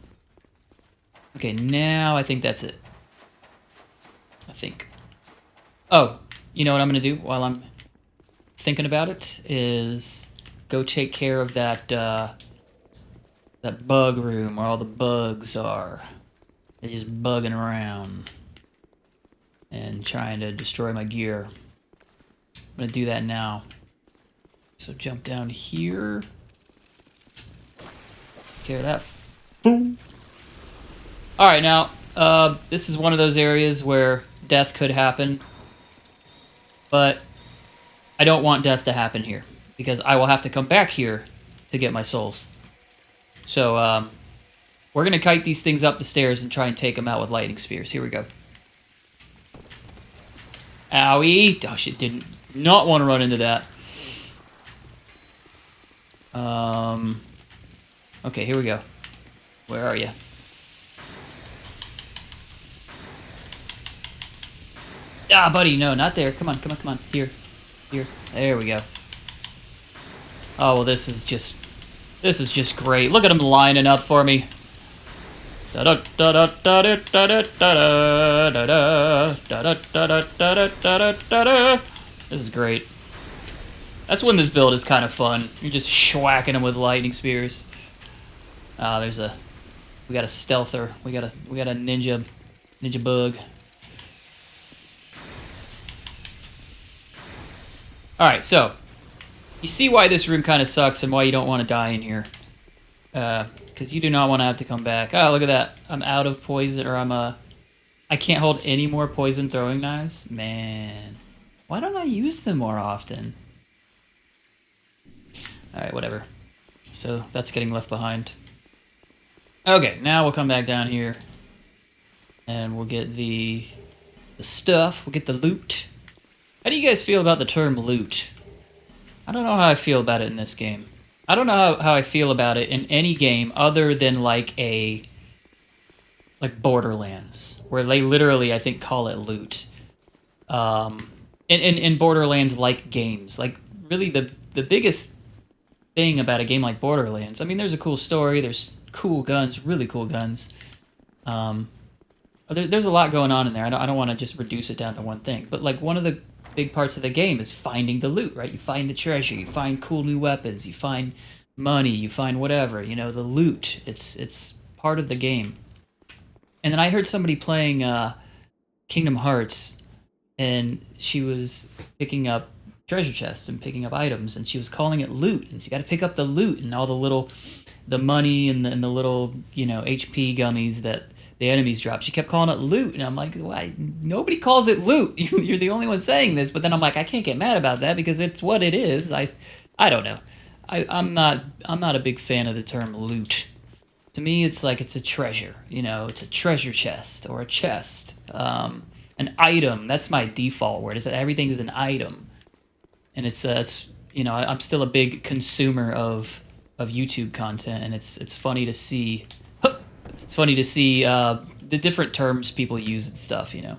Okay, now I think that's it. I think. Oh, you know what I'm gonna do while I'm thinking about it is go take care of that that bug room where all the bugs are. They're just bugging around and trying to destroy my gear. I'm gonna do that now. So jump down here. Take care of that. Boom. All right, now this is one of those areas where death could happen, but I don't want death to happen here because I will have to come back here to get my souls. So, we're going to kite these things up the stairs and try and take them out with lightning spears. Here we go. Owie! Oh, shit, did not want to run into that. Okay, here we go. Where are you? Ah, buddy, no, not there. Come on, come on, come on. Here. Here. There we go. Oh, well, this is just great. Look at them lining up for me. This is great. That's when this build is kind of fun. You're just schwacking them with lightning spears. Ah, we got a stealther. We got a ninja bug. All right, so you see why this room kind of sucks and why you don't want to die in here. Because you do not want to have to come back. Oh, look at that. I'm out of poison, or I can't hold any more poison throwing knives. Man, why don't I use them more often? All right, whatever. So that's getting left behind. Okay, now we'll come back down here, and we'll get the stuff. We'll get the loot. How do you guys feel about the term loot? I don't know how I feel about it in this game. I don't know how I feel about it in any game other than like Borderlands, where they literally, I think, call it loot. In Borderlands like games, like really the biggest thing about a game like Borderlands, I mean, there's a cool story, there's cool guns, really cool guns. There's a lot going on in there. I don't want to just reduce it down to one thing, but like one of the big parts of the game is finding the loot, right? You find the treasure, you find cool new weapons, you find money, you find whatever, you know, the loot. It's part of the game. And then I heard somebody playing Kingdom Hearts, and she was picking up treasure chests and picking up items, and she was calling it loot, and you got to pick up the loot and all the money and the little, you know, HP gummies that the enemies drop. She kept calling it loot, and I'm like, why? Nobody calls it loot. You're the only one saying this. But then I'm like, I can't get mad about that because it's what it is. I don't know. I'm not a big fan of the term loot. To me, it's like it's a treasure. You know, it's a treasure chest or a chest, an item. That's my default word. Is that everything is an item, and it's you know, I'm still a big consumer of YouTube content, and it's funny to see. It's funny to see the different terms people use and stuff, you know.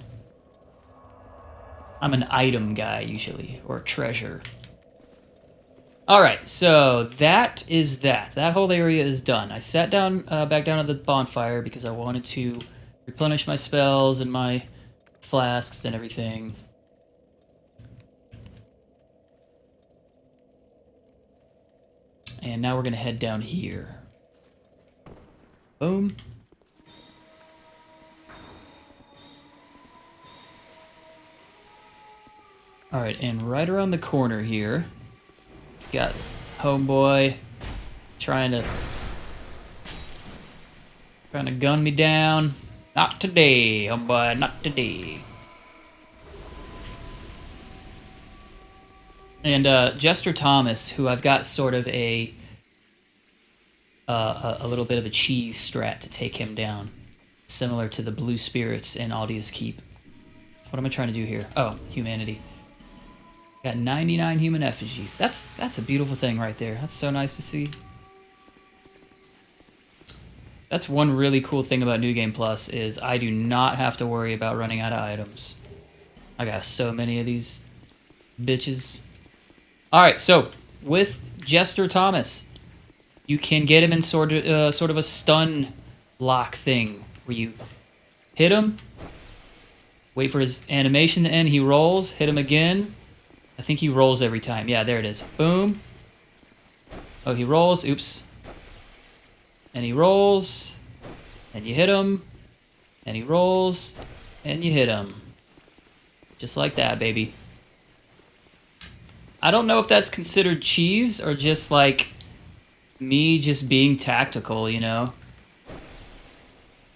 I'm an item guy, usually, or treasure. Alright, so that is that. That whole area is done. I sat down, back down at the bonfire because I wanted to replenish my spells and my flasks and everything. And now we're going to head down here. Boom. Alright, and right around the corner here, got homeboy trying to gun me down. Not today, homeboy, not today. And Jester Thomas, who I've got sort of a little bit of a cheese strat to take him down, similar to the blue spirits in Aldia's Keep. What am I trying to do here? Oh, humanity. Got 99 human effigies. That's a beautiful thing right there. That's so nice to see. That's one really cool thing about New Game Plus is I do not have to worry about running out of items. I got so many of these bitches. Alright, so with Jester Thomas, you can get him in sort of a stun lock thing where you hit him, wait for his animation to end, he rolls, hit him again. I think he rolls every time. Yeah, there it is. Boom. Oh, he rolls. Oops. And he rolls. And you hit him. And he rolls. And you hit him. Just like that, baby. I don't know if that's considered cheese or just like me just being tactical, you know?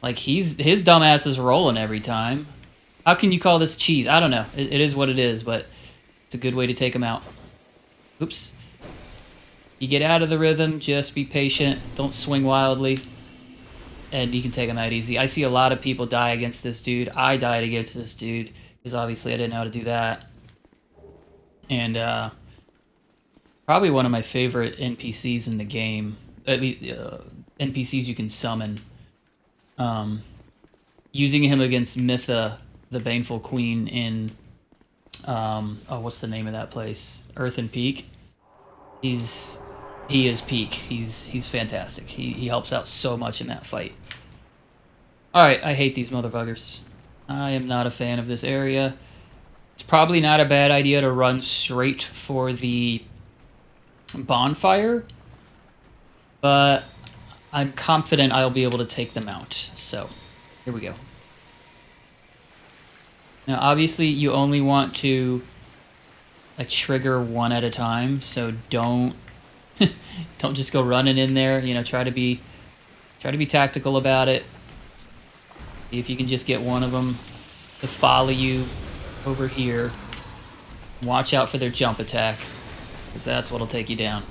Like his dumbass is rolling every time. How can you call this cheese? I don't know. It is what it is, but it's a good way to take him out. Oops. You get out of the rhythm, just be patient. Don't swing wildly. And you can take him out easy. I see a lot of people die against this dude. I died against this dude. Because obviously I didn't know how to do that. And, probably one of my favorite NPCs in the game. At least, NPCs you can summon. Using him against Mytha, the Baneful Queen in... oh, what's the name of that place? Earthen Peak. He is peak. He's fantastic. He helps out so much in that fight. Alright, I hate these motherfuckers. I am not a fan of this area. It's probably not a bad idea to run straight for the bonfire, but I'm confident I'll be able to take them out. So, here we go. Now, obviously, you only want to trigger one at a time, so don't just go running in there. You know, try to be tactical about it. See if you can just get one of them to follow you over here. Watch out for their jump attack, because that's what'll take you down.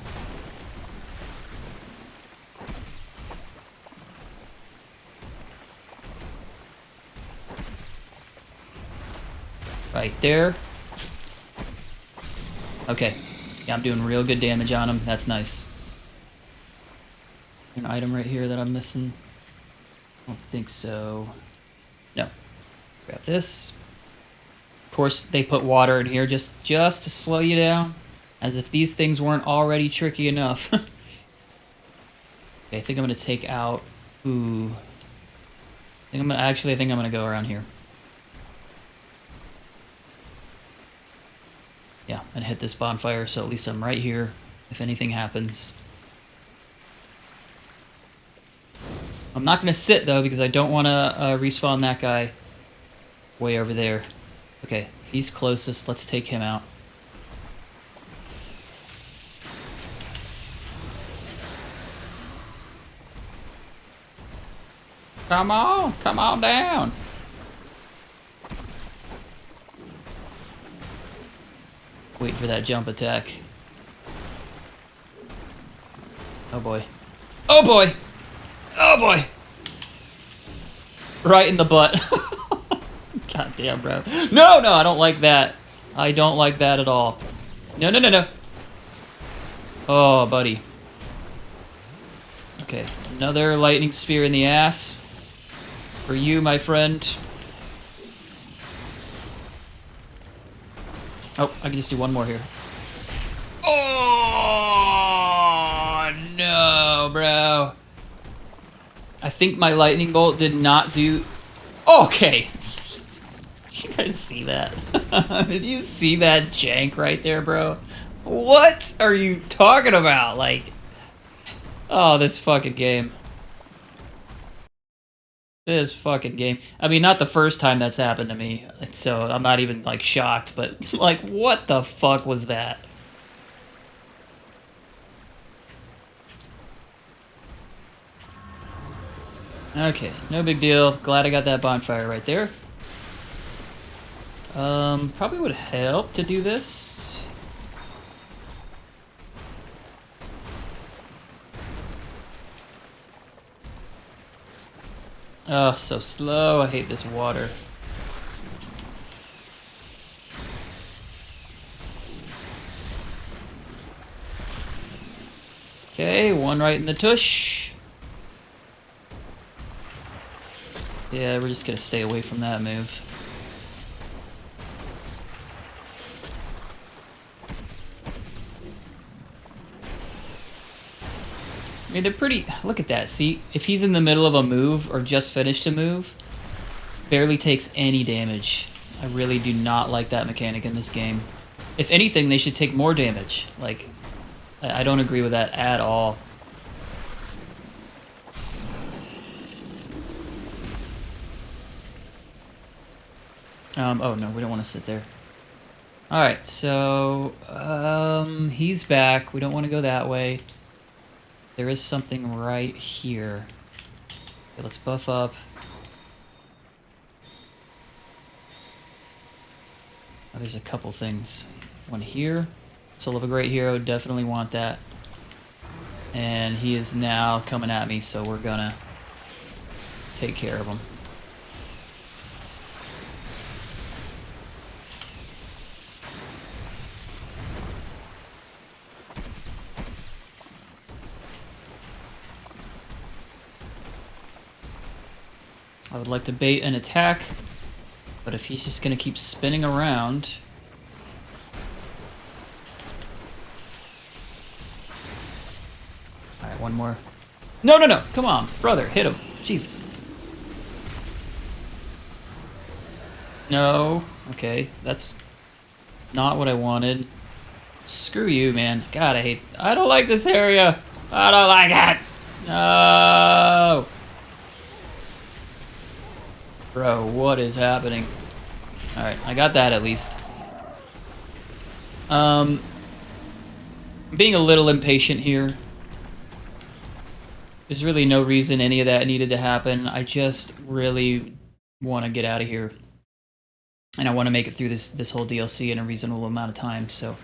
Right there. Okay. Yeah, I'm doing real good damage on him. That's nice. An item right here that I'm missing? I don't think so. No. Grab this. Of course, they put water in here just to slow you down. As if these things weren't already tricky enough. Okay, I think I'm going to take out... Ooh. I think I'm going to go around here. Yeah, and hit this bonfire, so at least I'm right here if anything happens. I'm not going to sit, though, because I don't want to respawn that guy way over there. Okay, he's closest. Let's take him out. Come on down. Wait for that jump attack. Oh boy. Oh boy! Oh boy! Right in the butt. God damn, bro. No, I don't like that. I don't like that at all. No. Oh, buddy. Okay, another lightning spear in the ass. For you, my friend. Oh, I can just do one more here. Oh, no, bro. I think my lightning bolt did not do... Okay. Did you guys see that? Did you see that jank right there, bro? What are you talking about? Like... Oh, this fucking game. This fucking game. I mean, not the first time that's happened to me, so I'm not even, like, shocked, but, like, what the fuck was that? Okay, no big deal. Glad I got that bonfire right there. Probably would help to do this. Oh, so slow. I hate this water. Okay, one right in the tush. Yeah, we're just gonna stay away from that move. I mean, they're pretty... Look at that. See, if he's in the middle of a move or just finished a move, barely takes any damage. I really do not like that mechanic in this game. If anything, they should take more damage. Like, I don't agree with that at all. Oh no, we don't want to sit there. Alright, so, he's back. We don't want to go that way. There is something right here. Okay, let's buff up. Oh, there's a couple things. One here. Soul of a Great Hero, definitely want that. And he is now coming at me, so we're gonna take care of him. I would like to bait an attack, but if he's just gonna keep spinning around... Alright, one more. No, no, no! Come on, brother, hit him. Jesus. No. Okay, that's not what I wanted. Screw you, man. God, I don't like this area. I don't like it. No. Bro, what is happening? Alright, I got that at least. Being a little impatient here. There's really no reason any of that needed to happen. I just really want to get out of here. And I want to make it through this whole DLC in a reasonable amount of time, so...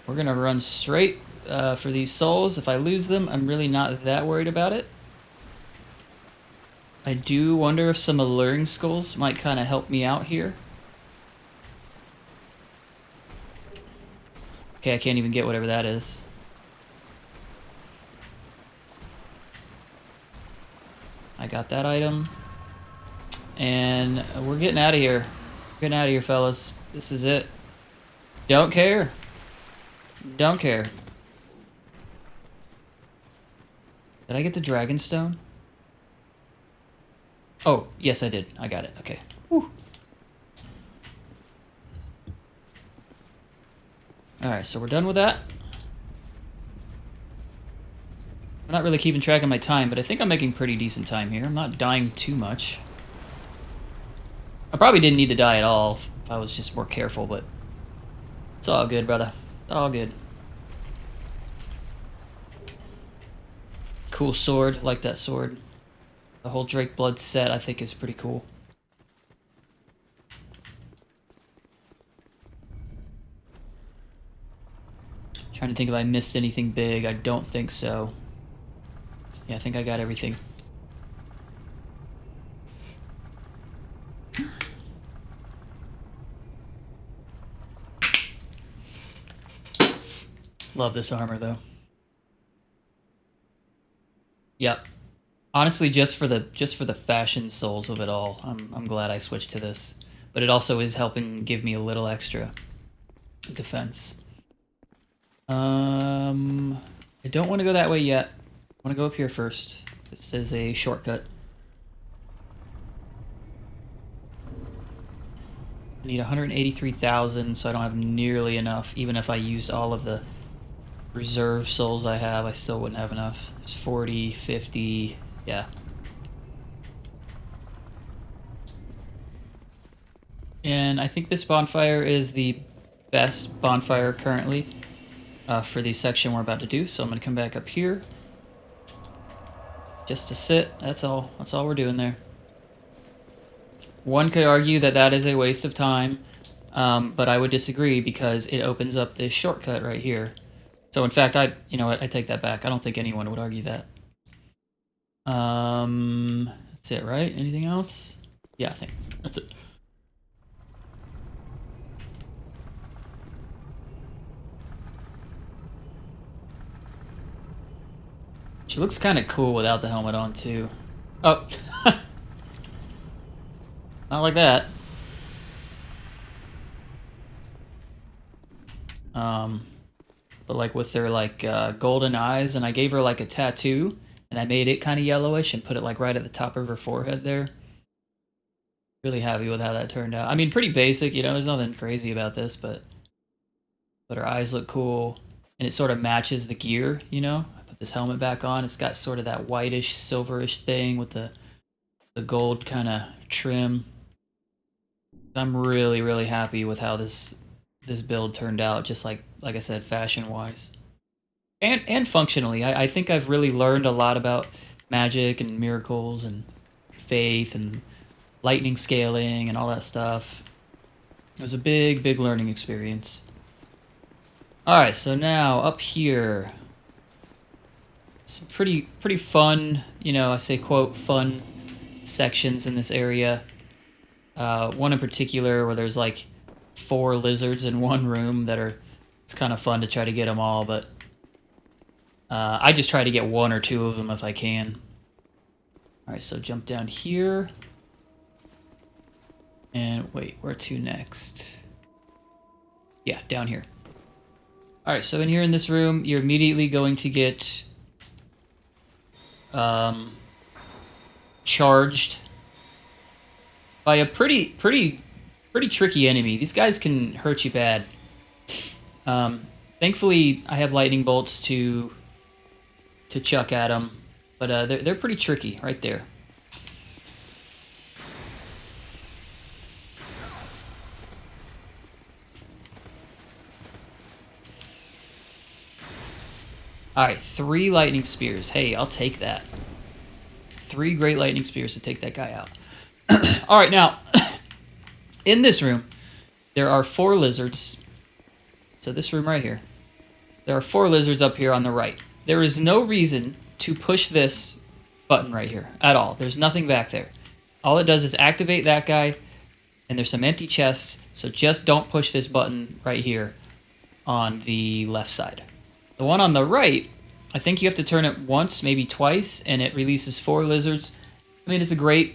We're gonna run straight for these souls. If I lose them, I'm really not that worried about it. I do wonder if some alluring skulls might kind of help me out here. Okay, I can't even get whatever that is. I got that item. And we're getting out of here. We're getting out of here, fellas. This is it. Don't care. Don't care. Did I get the Dragonstone? Oh, yes I did. I got it. Okay. Whew. Alright, so we're done with that. I'm not really keeping track of my time, but I think I'm making pretty decent time here. I'm not dying too much. I probably didn't need to die at all if I was just more careful, but it's all good, brother. It's all good. Cool sword. Like that sword. The whole Drake Blood set, I think, is pretty cool. Trying to think if I missed anything big. I don't think so. Yeah, I think I got everything. Love this armor, though. Yep. Honestly, just for the fashion souls of it all, I'm glad I switched to this. But it also is helping give me a little extra defense. I don't want to go that way yet. I want to go up here first. This is a shortcut. I need 183,000, so I don't have nearly enough. Even if I used all of the reserve souls I have, I still wouldn't have enough. There's 40, 50, yeah. And I think this bonfire is the best bonfire currently for the section we're about to do. So I'm going to come back up here. Just to sit, that's all. That's all we're doing there. One could argue that that is a waste of time, but I would disagree because it opens up this shortcut right here. So in fact, you know what, I take that back. I don't think anyone would argue that. That's it, right? Anything else? Yeah, I think that's it. She looks kind of cool without the helmet on, too. Oh. Not like that. But like with their like golden eyes, and I gave her like a tattoo, and I made it kind of yellowish and put it like right at the top of her forehead there. Really happy with how that turned out. I mean, pretty basic, you know, there's nothing crazy about this, but her eyes look cool, and it sort of matches the gear, you know? I put this helmet back on, it's got sort of that whitish, silverish thing with the gold kind of trim. I'm really, really happy with how this build turned out, just like I said, fashion-wise. And functionally. I think I've really learned a lot about magic and miracles and faith and lightning scaling and all that stuff. It was a big, big learning experience. Alright, so now up here, some pretty fun, you know, I say quote fun sections in this area. One in particular where there's like 4 lizards in one room that are, it's kind of fun to try to get them all, but I just try to get 1 or 2 of them if I can. Alright, so jump down here. And wait, where to next? Yeah, down here. Alright, so in here in this room, you're immediately going to get charged by a pretty tricky enemy. These guys can hurt you bad. Thankfully, I have lightning bolts to chuck at them, but they're pretty tricky right there. Alright, 3 lightning spears. Hey, I'll take that. 3 great lightning spears to take that guy out. Alright, now, in this room, there are 4 lizards. So this room right here. There are 4 lizards up here on the right. There is no reason to push this button right here at all. There's nothing back there. All it does is activate that guy, and there's some empty chests, so just don't push this button right here on the left side. The one on the right, I think you have to turn it once, maybe twice, and it releases 4 lizards. I mean, it's a great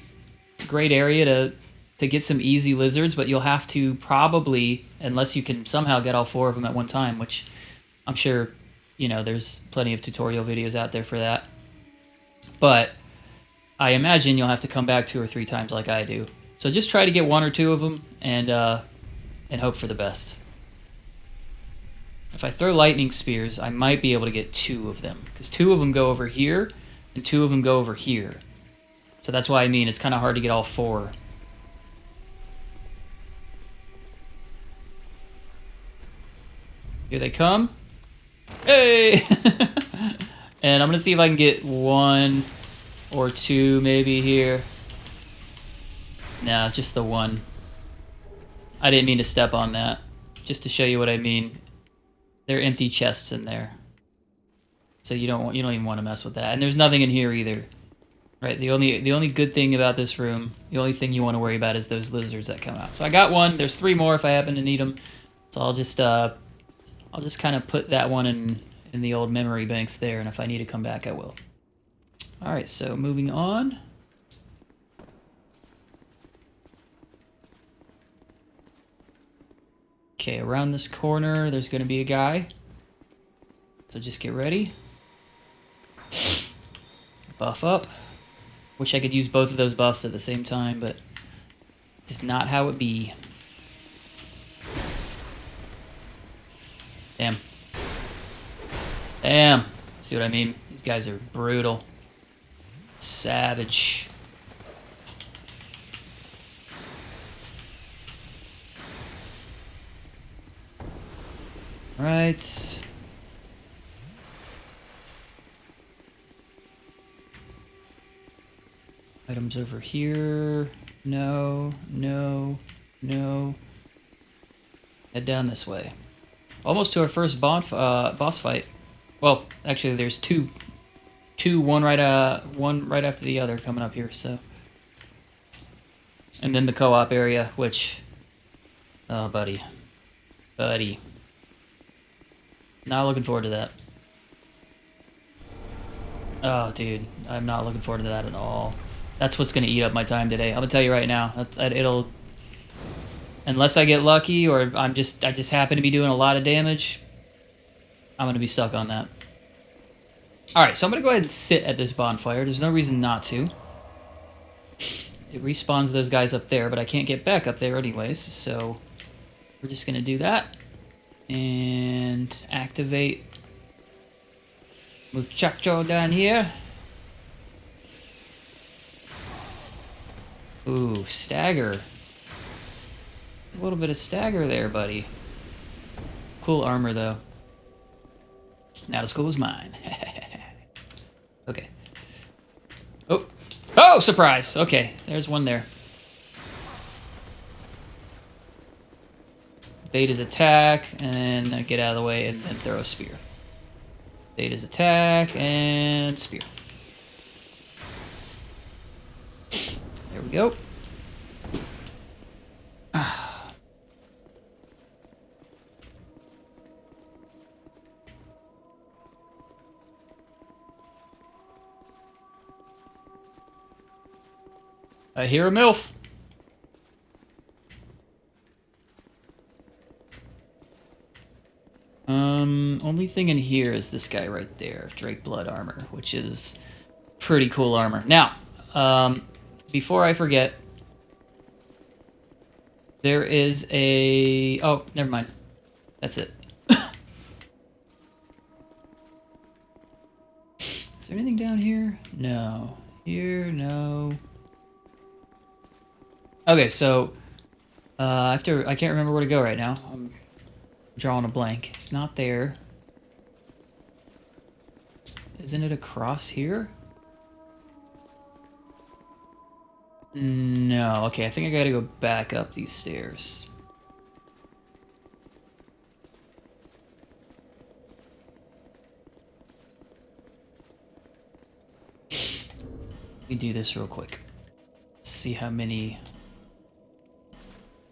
area to get some easy lizards, but you'll have to probably, unless you can somehow get all 4 of them at one time, which I'm sure, you know, there's plenty of tutorial videos out there for that. But I imagine you'll have to come back 2 or 3 times like I do. So just try to get 1 or 2 of them and hope for the best. If I throw lightning spears, I might be able to get 2 of them, because 2 of them go over here and 2 of them go over here. So that's why I mean it's kind of hard to get all 4. Here they come. Hey! And I'm going to see if I can get 1 or 2 maybe here. No, just the 1. I didn't mean to step on that. Just to show you what I mean. There are empty chests in there. So you don't even want to mess with that. And there's nothing in here either. Right? The only good thing about this room, the only thing you want to worry about is those lizards that come out. So I got 1. There's 3 more if I happen to need them. So I'll just kind of put that one in the old memory banks there, and if I need to come back, I will. Alright, so moving on. Okay, around this corner, there's going to be a guy. So just get ready. Buff up. Wish I could use both of those buffs at the same time, but it's not how it be. Damn. Damn. See what I mean? These guys are brutal. Savage. Right. Items over here. No, no, no. Head down this way. Almost to our first boss fight. Well, actually, there's two, one right after the other coming up here. So, and then the co-op area, which, oh, buddy, not looking forward to that. Oh, dude, I'm not looking forward to that at all. That's what's gonna eat up my time today. I'm gonna tell you right now. It'll. Unless I get lucky or I just happen to be doing a lot of damage, I'm going to be stuck on that. Alright, so I'm going to go ahead and sit at this bonfire. There's no reason not to. It respawns those guys up there, but I can't get back up there anyways, so we're just going to do that. And activate Muchacho down here. Ooh, stagger. A little bit of stagger there, buddy. Cool armor, though. Not as cool as mine. Okay. Oh! Oh, surprise! Okay, there's one there. Bait his attack, and then get out of the way and then throw a spear. Evade his attack, and spear. There we go. I hear a MILF. Only thing in here is this guy right there, Drake Blood Armor, which is pretty cool armor. Now, before I forget, there is a... Oh, never mind. That's it. Is there anything down here? No. Here, no. Okay, so I can't remember where to go right now. I'm drawing a blank. It's not there. Isn't it across here? No. Okay, I think I gotta go back up these stairs. Let me do this real quick. See how many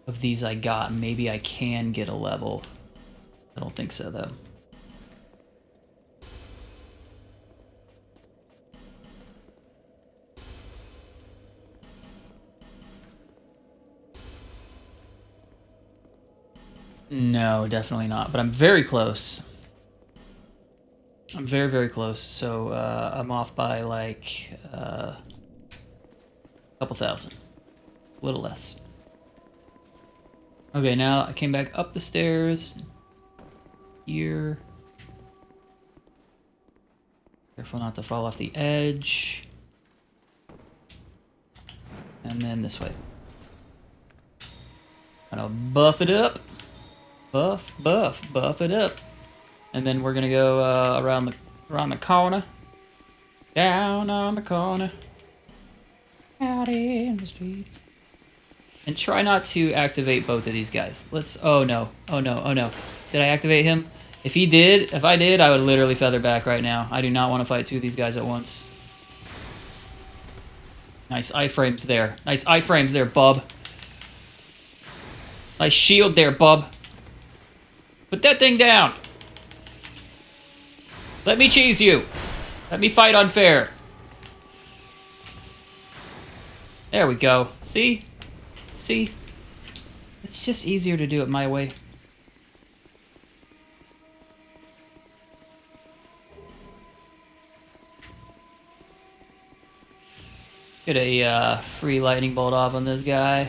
of these I got. Maybe I can get a level. I don't think so, though. No, definitely not. But I'm very close. I'm very, very close. So I'm off by like a couple thousand. A little less. Okay, now I came back up the stairs. Here. Careful not to fall off the edge. And then this way. Gonna buff it up. Buff it up. And then we're gonna go around the corner. Down on the corner. Out in the street. And try not to activate both of these guys. Let's... Oh no. Oh no. Oh no. Did I activate him? If I did, I would literally feather back right now. I do not want to fight two of these guys at once. Nice iframes there. Nice iframes there, bub. Nice shield there, bub. Put that thing down. Let me cheese you. Let me fight unfair. There we go. See? See? It's just easier to do it my way. Get a free lightning bolt off on this guy.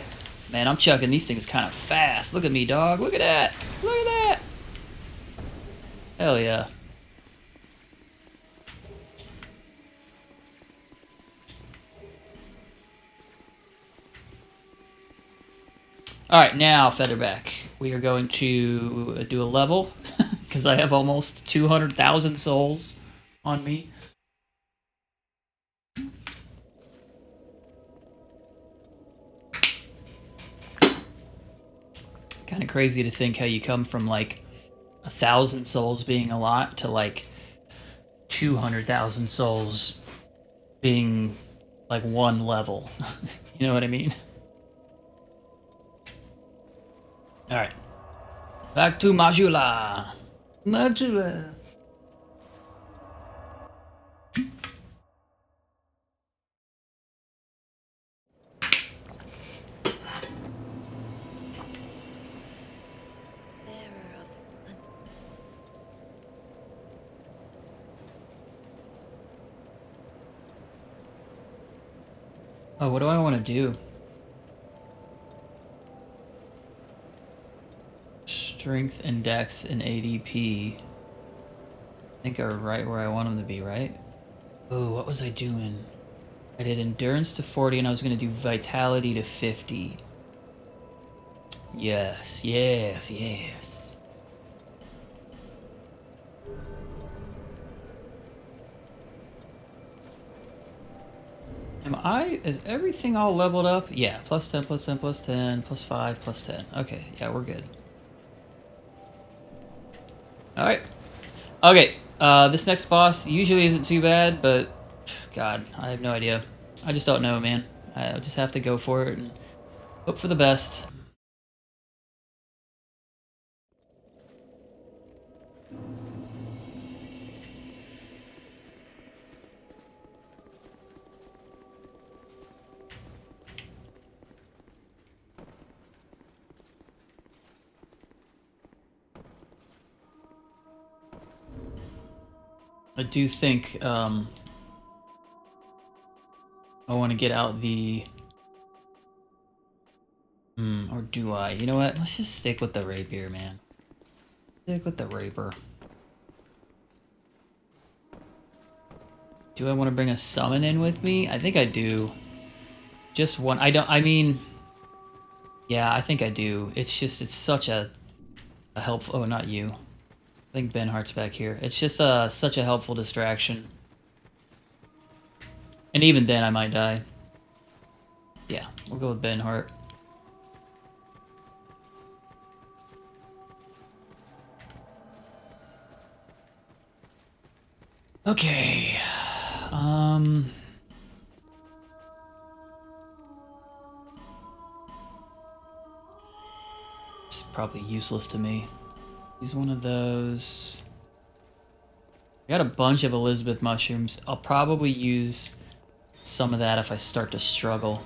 Man, I'm chucking these things kind of fast. Look at me, dog. Look at that. Look at that. Hell yeah. Alright, now Featherback. We are going to do a level, because I have almost 200,000 souls on me. Kind of crazy to think how you come from like 1,000 souls being a lot to like 200,000 souls being like one level. You know what I mean? Alright. Back to Majula. Majula. Oh, what do I want to do? Strength and Dex and ADP. I think are right where I want them to be, right? Oh, what was I doing? I did Endurance to 40 and I was going to do Vitality to 50. Yes, yes, yes. Is everything all leveled up? Yeah, plus 10, plus 10, plus 10, plus 5, plus 10. Okay, yeah, we're good. Alright. Okay, This next boss usually isn't too bad, but God, I have no idea. I just don't know, man. I just have to go for it and hope for the best. I do think I want to get out the... or do I? You know what? Let's just stick with the rapier, man. Stick with the rapier. Do I want to bring a summon in with me? I think I do. Just one. I mean... Yeah, I think I do. It's just, it's such a helpful... Oh, not you. I think Ben Hart's back here. It's just such a helpful distraction. And even then, I might die. Yeah, we'll go with Ben Hart. Okay. It's probably useless to me. Use one of those. I got a bunch of Elizabeth mushrooms. I'll probably use some of that if I start to struggle.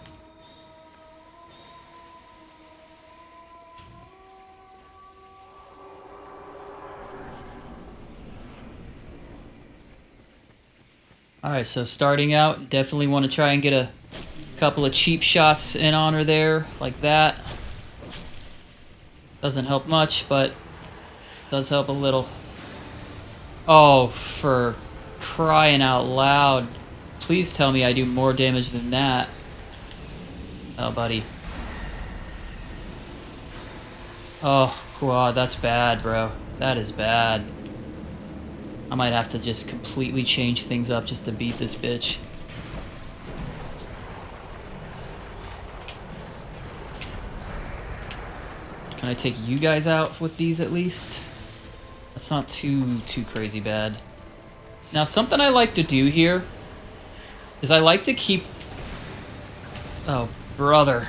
Alright, so starting out, definitely want to try and get a couple of cheap shots in on her there, like that. Doesn't help much, but does help a little. Oh, for crying out loud. Please tell me I do more damage than that. Oh, buddy. Oh, God, that's bad, bro. That is bad. I might have to just completely change things up just to beat this bitch. Can I take you guys out with these at least? That's not too crazy bad. Now, something I like to do here is I like to keep... Oh, brother.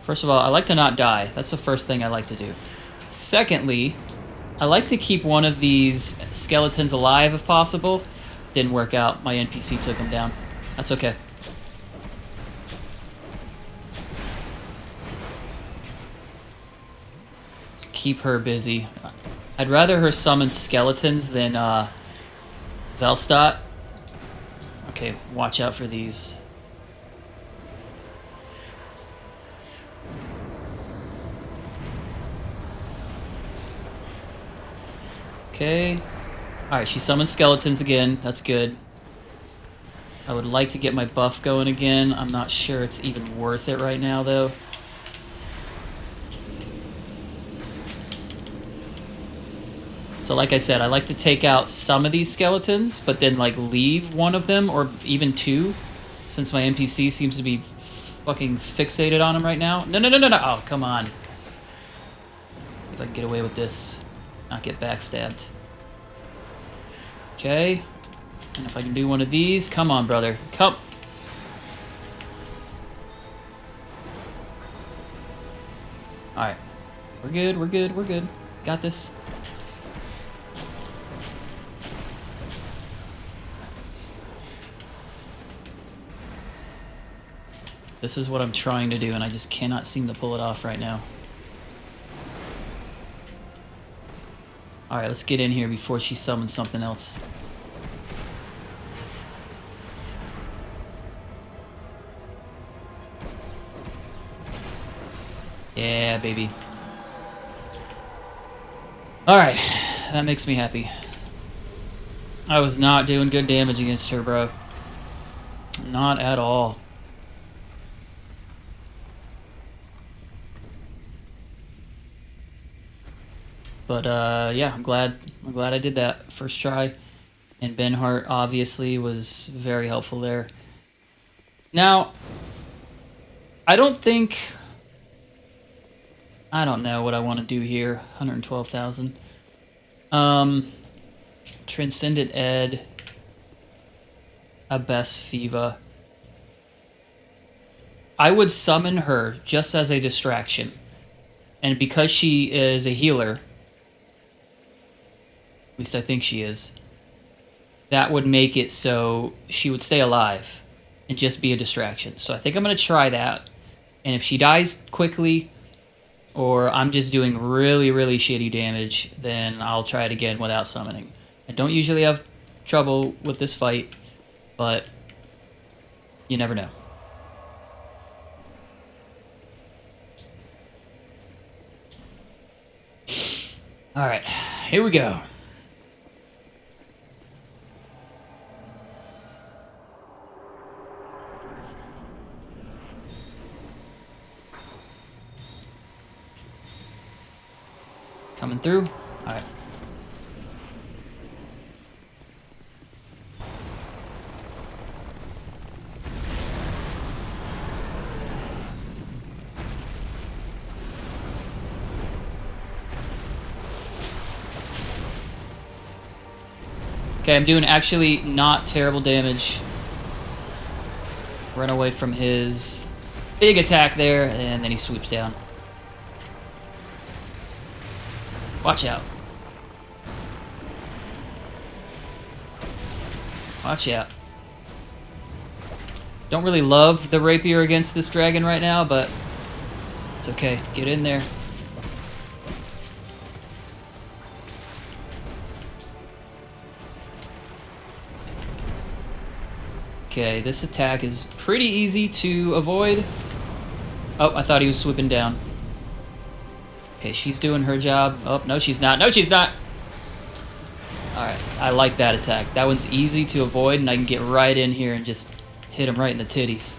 First of all, I like to not die. That's the first thing I like to do. Secondly, I like to keep one of these skeletons alive if possible. Didn't work out. My NPC took him down. That's okay. Keep her busy. I'd rather her summon skeletons than Velstadt. Okay, watch out for these. Okay. Alright, she summoned skeletons again. That's good. I would like to get my buff going again. I'm not sure it's even worth it right now, though. So like I said, I like to take out some of these skeletons, but then like leave one of them, or even two, since my NPC seems to be fucking fixated on them right now. No, no, no, no, no! Oh, come on. If I can get away with this. Not get backstabbed. Okay. And if I can do one of these, come on, brother. Come. Alright. We're good, we're good, we're good. Got this. This is what I'm trying to do, and I just cannot seem to pull it off right now. Alright, let's get in here before she summons something else. Yeah, baby. Alright, that makes me happy. I was not doing good damage against her, bro. Not at all. But yeah, I'm glad I did that first try. And Ben Hart obviously was very helpful there. Now, I don't think I don't know what I want to do here. 112,000. Transcendent Ed. Abyss Fiva. I would summon her just as a distraction. And because she is a healer, at least I think she is, that would make it so she would stay alive and just be a distraction. So I think I'm going to try that. And if she dies quickly, or I'm just doing really, really shitty damage, then I'll try it again without summoning. I don't usually have trouble with this fight, but you never know. Alright, here we go. Coming through. Alright. Okay, I'm doing actually not terrible damage. Run away from his big attack there, and then he swoops down. Watch out. Watch out. Don't really love the rapier against this dragon right now, but it's okay. Get in there. Okay, this attack is pretty easy to avoid. Oh, I thought he was swooping down. Okay, she's doing her job. Oh, no, she's not. No, she's not! Alright, I like that attack. That one's easy to avoid, and I can get right in here and just hit him right in the titties.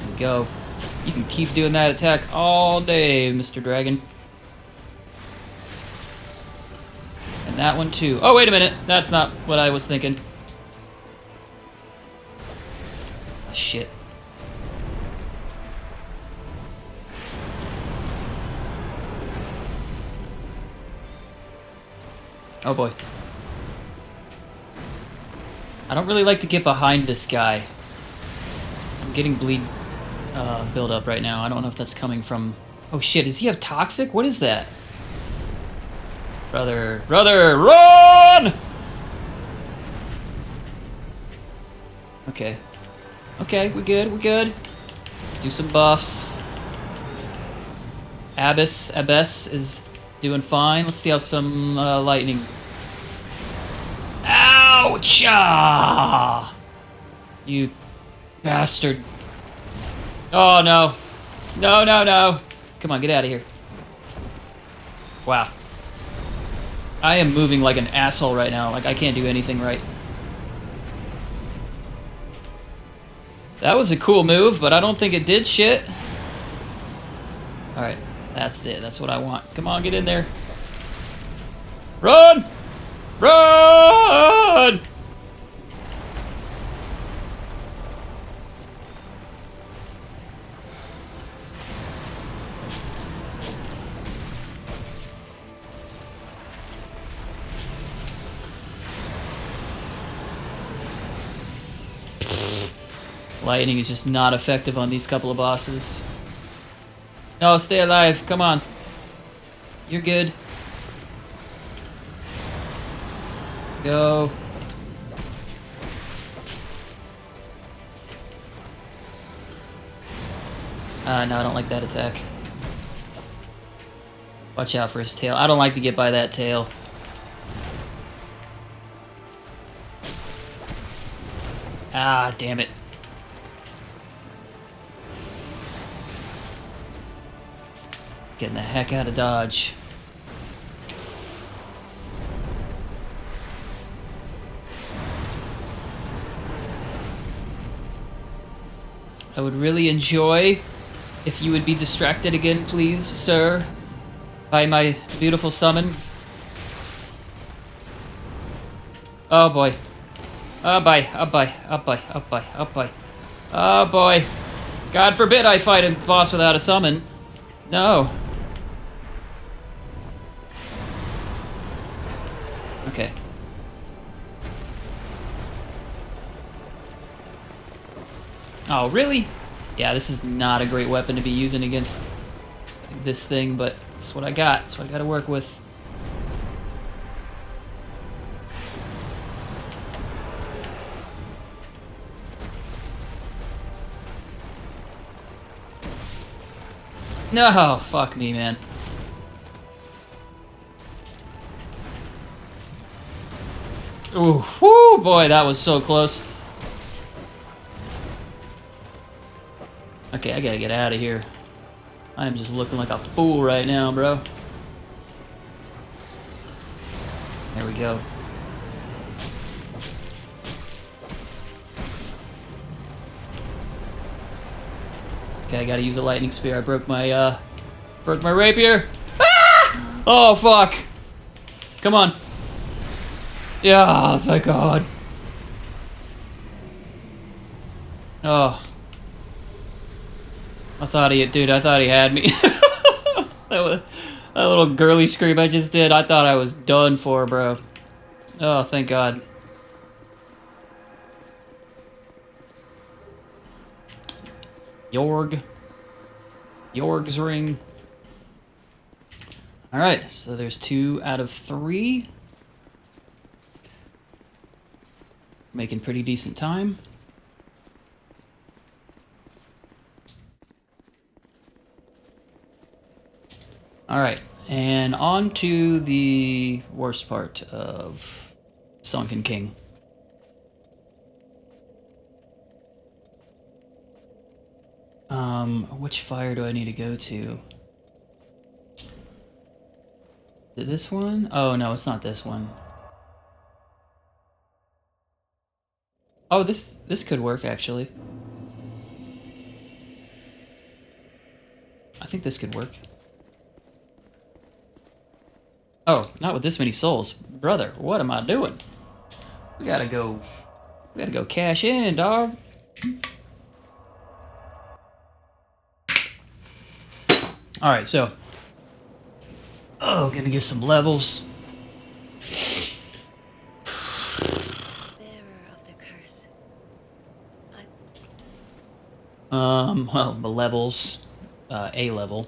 There we go. You can keep doing that attack all day, Mr. Dragon. And that one too. Oh, wait a minute. That's not what I was thinking. Oh, shit. Oh boy. I don't really like to get behind this guy. I'm getting bleed build up right now. I don't know if that's coming from... Oh shit, does he have toxic? What is that? Brother, run! Okay. Okay, we're good, we're good. Let's do some buffs. Abyss is doing fine. Let's see how some lightning... Ouch! Ah! You bastard. Oh, no. No, no, no. Come on, get out of here. Wow. I am moving like an asshole right now. Like, I can't do anything right. That was a cool move, but I don't think it did shit. Alright, that's it. That's what I want. Come on, get in there. Run! Run! Lightning is just not effective on these couple of bosses. No, stay alive. Come on. You're good. Go. No, I don't like that attack. Watch out for his tail. I don't like to get by that tail. Ah, damn it. Getting the heck out of Dodge. I would really enjoy if you would be distracted again, please, sir, by my beautiful summon. Oh boy. Oh boy. Oh boy. Oh boy. Oh boy. Oh boy. God forbid I fight a boss without a summon. No. Okay. Oh, really? Yeah, this is not a great weapon to be using against this thing, but it's what I got. It's what I got to work with. No, fuck me, man. Ooh, whoo, boy, that was so close. Okay, I gotta get out of here. I'm just looking like a fool right now, bro. There we go. Okay, I gotta use a lightning spear. I broke my rapier. Ah! Oh, fuck. Come on. Yeah, thank God. Oh. I thought he had me. that little girly scream I just did, I thought I was done for, bro. Oh, thank God. Yorg's ring. Alright, so there's 2 out of 3. Making pretty decent time. Alright, and on to the worst part of Sunken King. Which fire do I need to go to? Is it this one? Oh, no, it's not this one. Oh, this could work, actually. I think this could work. Oh, not with this many souls. Brother, what am I doing? We gotta go cash in, dog. Alright, so. Oh, gonna get some levels. Well, the levels. A level.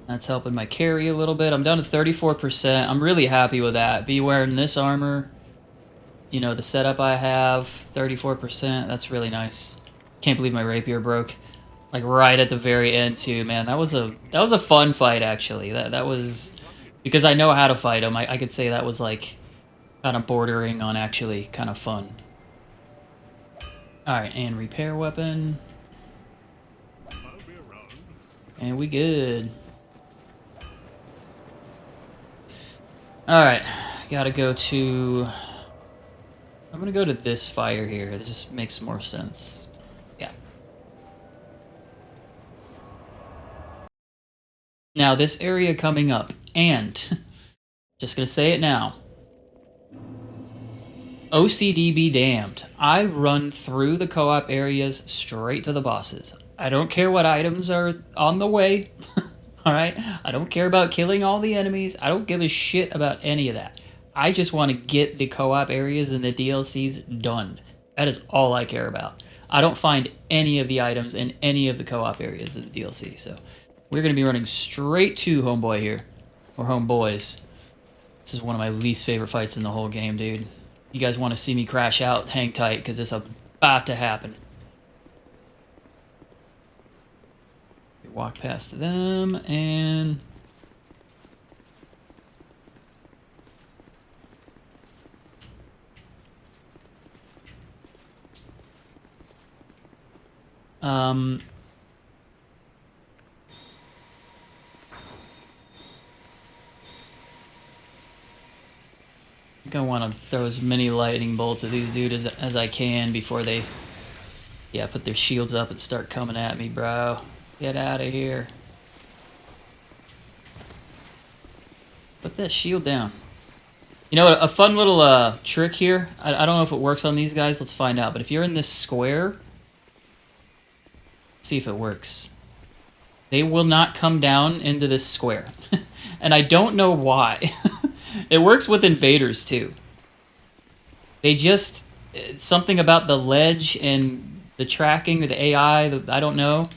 That's helping my carry a little bit. I'm down to 34%. I'm really happy with that. Be wearing this armor. You know, the setup I have, 34%. That's really nice. Can't believe my rapier broke. Like right at the very end too, man. That was a fun fight actually. That was because I know how to fight him. I could say that was like kind of bordering on actually kind of fun. All right, and repair weapon. And we good. All right, gotta go to. I'm gonna go to this fire here. It just makes more sense. Yeah. Now this area coming up, and just gonna say it now. OCD be damned. I run through the co-op areas straight to the bosses. I don't care what items are on the way. Alright? I don't care about killing all the enemies. I don't give a shit about any of that. I just want to get the co-op areas and the DLCs done. That is all I care about. I don't find any of the items in any of the co-op areas of the DLC, so we're going to be running straight to Homeboy here. Or Homeboys. This is one of my least favorite fights in the whole game, dude. You guys want to see me crash out, hang tight, because it's about to happen. Walk past them, and... I think I want to throw as many lightning bolts at these dudes as I can before they, put their shields up and start coming at me, bro. Get out of here. Put that shield down. You know, a fun little trick here. I don't know if it works on these guys. Let's find out. But if you're in this square, let's see if it works. They will not come down into this square. And I don't know why. It works with invaders, too. They just... It's something about the ledge and the tracking or the AI, I don't know.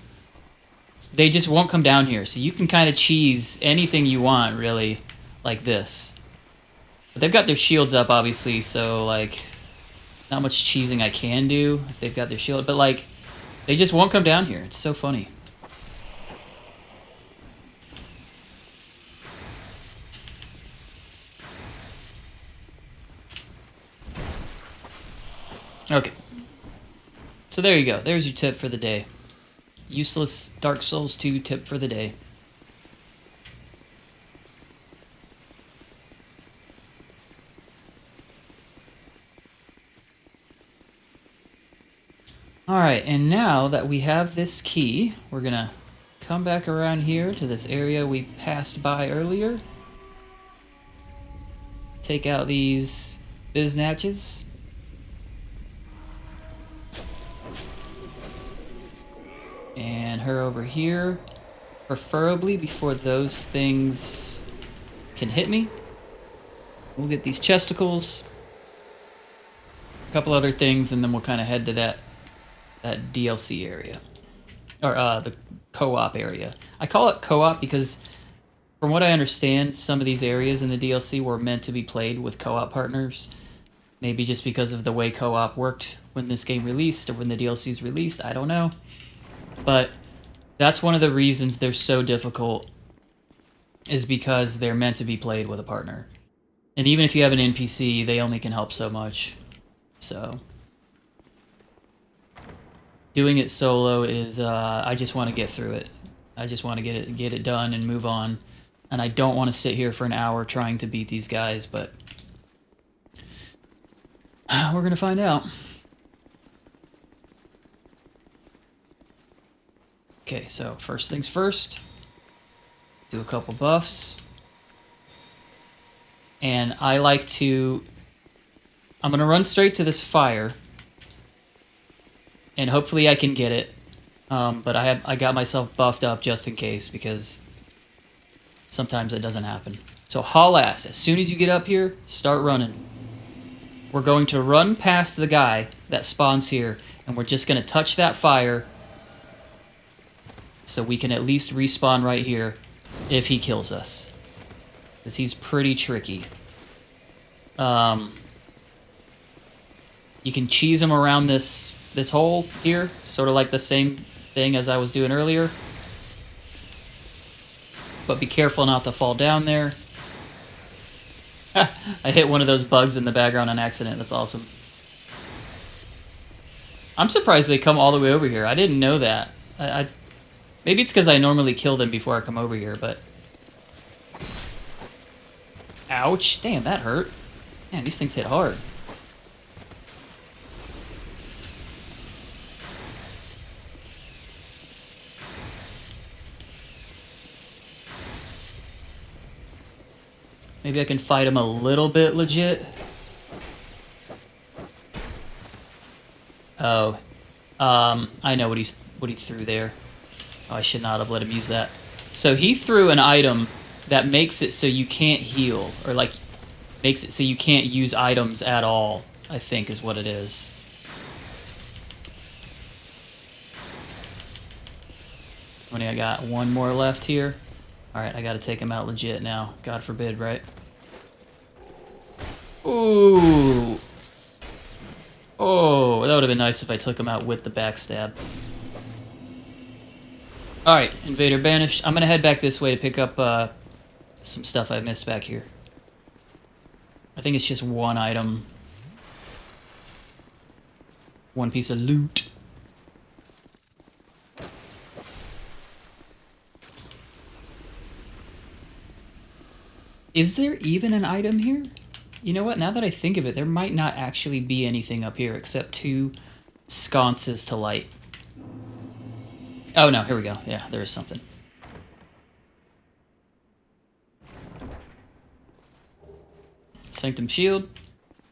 They just won't come down here. So you can kind of cheese anything you want, really, like this. But they've got their shields up, obviously, so, like, not much cheesing I can do if they've got their shield. But, like, they just won't come down here. It's so funny. Okay. So there you go. There's your tip for the day. Useless Dark Souls 2 tip for the day. Alright, and now that we have this key, we're gonna come back around here to this area we passed by earlier. Take out these biznatches. And her over here, preferably before those things can hit me. We'll get these chesticles, a couple other things, and then we'll kind of head to that DLC area. Or the co-op area. I call it co-op because, from what I understand, some of these areas in the DLC were meant to be played with co-op partners. Maybe just because of the way co-op worked when this game released, or when the DLC's released, I don't know. But that's one of the reasons they're so difficult, is because they're meant to be played with a partner. And even if you have an NPC, they only can help so much. So doing it solo is, I just want to get through it. I just want to get it done and move on. And I don't want to sit here for an hour trying to beat these guys, but we're gonna find out. Okay, so first things first, do a couple buffs. And I like to... I'm gonna run straight to this fire. And hopefully I can get it. But I got myself buffed up just in case, because sometimes it doesn't happen. So haul ass. As soon as you get up here, start running. We're going to run past the guy that spawns here, and we're just gonna touch that fire so we can at least respawn right here if he kills us. Because he's pretty tricky. You can cheese him around this hole here, sort of like the same thing as I was doing earlier. But be careful not to fall down there. I hit one of those bugs in the background on accident. That's awesome. I'm surprised they come all the way over here. I didn't know that. Maybe it's because I normally kill them before I come over here, but... Ouch. Damn, that hurt. Man, these things hit hard. Maybe I can fight him a little bit legit. Oh. I know what he threw there. Oh, I should not have let him use that. So he threw an item that makes it so you can't heal, or like makes it so you can't use items at all, I think is what it is. I got one more left here. Alright, I gotta take him out legit now. God forbid, right? Ooh! Oh, that would have been nice if I took him out with the backstab. Alright, Invader banished. I'm gonna head back this way to pick up some stuff I missed back here. I think it's just one item. One piece of loot. Is there even an item here? You know what? Now that I think of it, there might not actually be anything up here except 2 sconces to light. Oh no, here we go. Yeah, there is something. Sanctum shield.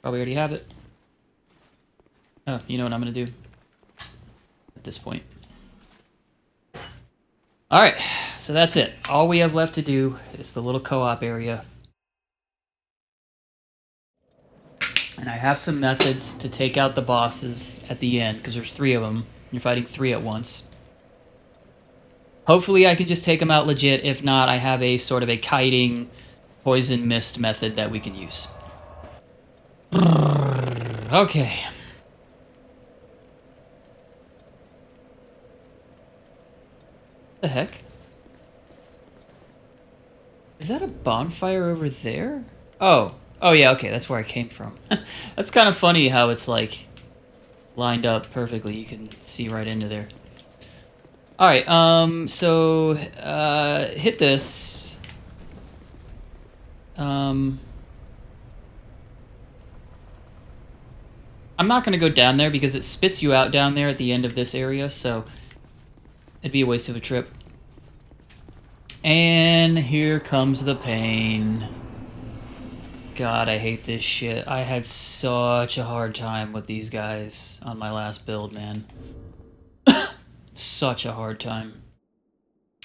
Probably already have it. Oh, you know what I'm gonna do at this point. Alright, so that's it. All we have left to do is the little co-op area. And I have some methods to take out the bosses at the end, because there's 3 of them. You're fighting 3 at once. Hopefully I can just take them out legit. If not, I have a sort of a kiting poison mist method that we can use. Okay. What the heck? Is that a bonfire over there? Oh. Oh yeah, okay, that's where I came from. That's kind of funny how it's like lined up perfectly. You can see right into there. Alright, so hit this. I'm not going to go down there because it spits you out down there at the end of this area, so it'd be a waste of a trip. And here comes the pain. God, I hate this shit. I had such a hard time with these guys on my last build, man. Such a hard time.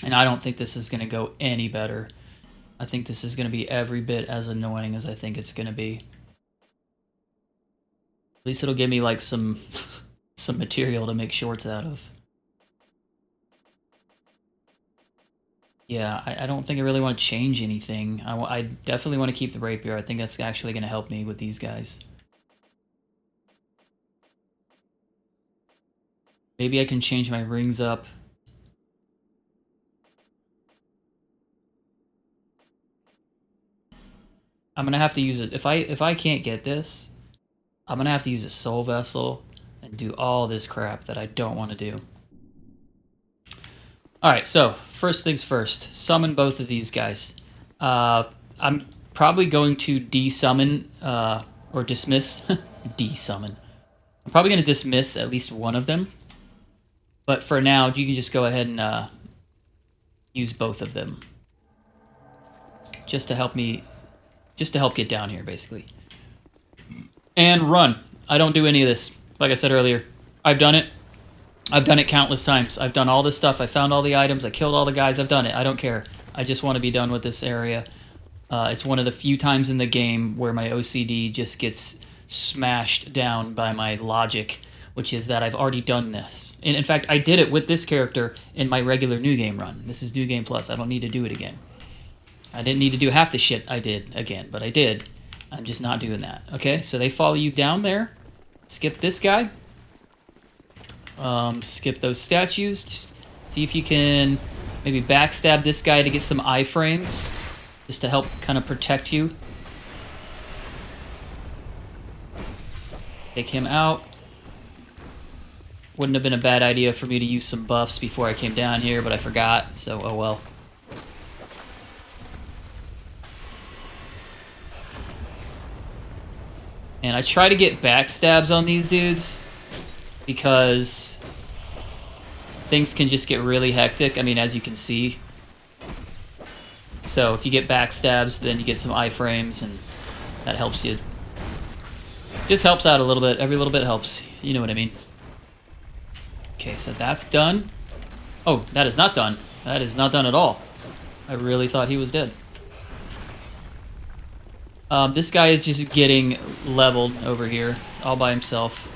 And I don't think this is going to go any better. I think this is going to be every bit as annoying as I think it's going to be. At least it'll give me like some some material to make shorts out of. Yeah, I don't think I really want to change anything. I definitely want to keep the rapier. I think that's actually going to help me with these guys. Maybe I can change my rings up. I'm going to have to use it. If I can't get this, I'm going to have to use a soul vessel and do all this crap that I don't want to do. Alright, so, first things first. Summon both of these guys. I'm probably going to desummon, or dismiss. Desummon. I'm probably going to dismiss at least one of them. But for now, you can just go ahead and use both of them. Just to help me... Just to help get down here, basically. And run. I don't do any of this. Like I said earlier, I've done it. I've done it countless times. I've done all this stuff. I found all the items. I killed all the guys. I've done it. I don't care. I just want to be done with this area. It's one of the few times in the game where my OCD just gets smashed down by my logic, which is that I've already done this. And in fact, I did it with this character in my regular New Game run. This is New Game Plus. I don't need to do it again. I didn't need to do half the shit I did again, but I did. I'm just not doing that. Okay, so they follow you down there. Skip this guy. Skip those statues. Just see if you can maybe backstab this guy to get some iframes, just to help kind of protect you. Take him out. Wouldn't have been a bad idea for me to use some buffs before I came down here, but I forgot, so oh well. And I try to get backstabs on these dudes because things can just get really hectic. I mean, as you can see. So if you get backstabs, then you get some iframes, and that helps you. Just helps out a little bit. Every little bit helps. You know what I mean. Okay, so that's done. Oh, that is not done. That is not done at all. I really thought he was dead. This guy is just getting leveled over here, all by himself.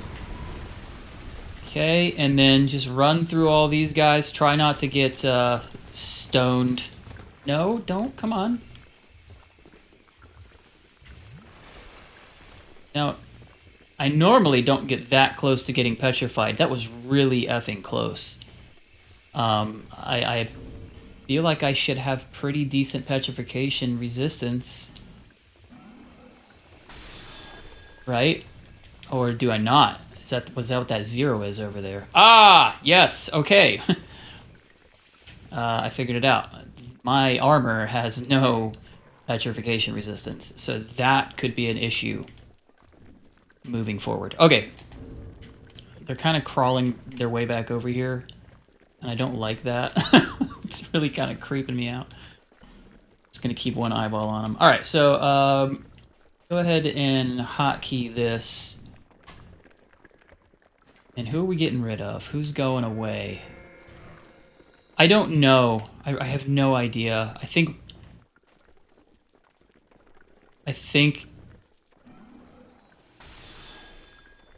Okay, and then just run through all these guys. Try not to get stoned. No, don't. Come on. Now, I normally don't get that close to getting petrified. That was really effing close. I feel like I should have pretty decent petrification resistance. Right? Or do I not? Was that what that 0 is over there? Ah! Yes! Okay. I figured it out. My armor has no petrification resistance, so that could be an issue moving forward. Okay. They're kind of crawling their way back over here, and I don't like that. It's really kind of creeping me out. Just gonna keep one eyeball on them. Alright, so, Go ahead and hotkey this. And who are we getting rid of? Who's going away? I don't know. I have no idea. I think...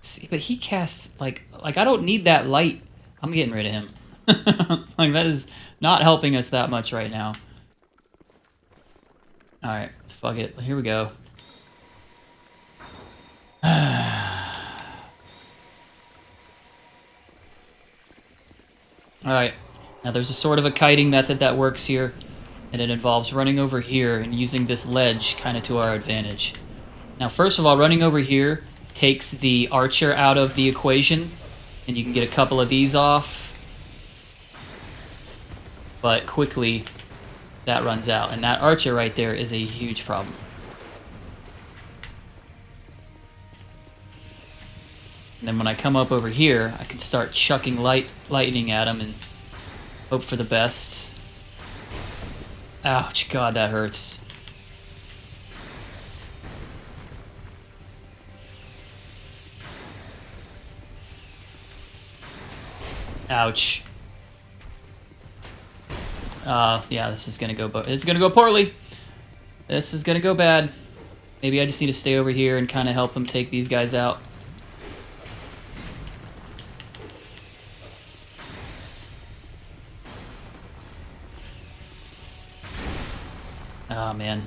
See, but he casts, like I don't need that light. I'm getting rid of him. Like, that is not helping us that much right now. Alright, fuck it. Here we go. Alright, now there's a sort of a kiting method that works here, and it involves running over here and using this ledge kind of to our advantage. Now, first of all, running over here takes the archer out of the equation, and you can get a couple of these off. But quickly, that runs out, and that archer right there is a huge problem. And then when I come up over here, I can start chucking lightning at him and hope for the best. Ouch, God, that hurts. Ouch. Yeah, this is gonna go poorly. This is gonna go bad. Maybe I just need to stay over here and kind of help him take these guys out. Oh, man.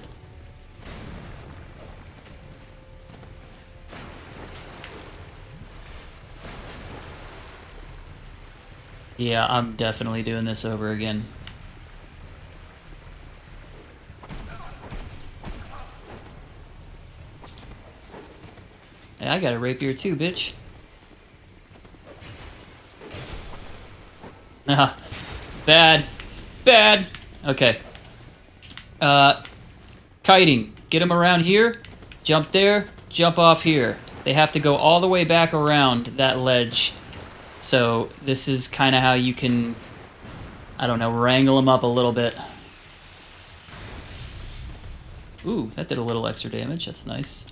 Yeah, I'm definitely doing this over again. Hey, I got a rapier too, bitch. Ah, bad. Bad. Okay. Kiting. Get them around here, jump there, jump off here. They have to go all the way back around that ledge. So this is kind of how you can, I don't know, wrangle them up a little bit. Ooh, that did a little extra damage. That's nice.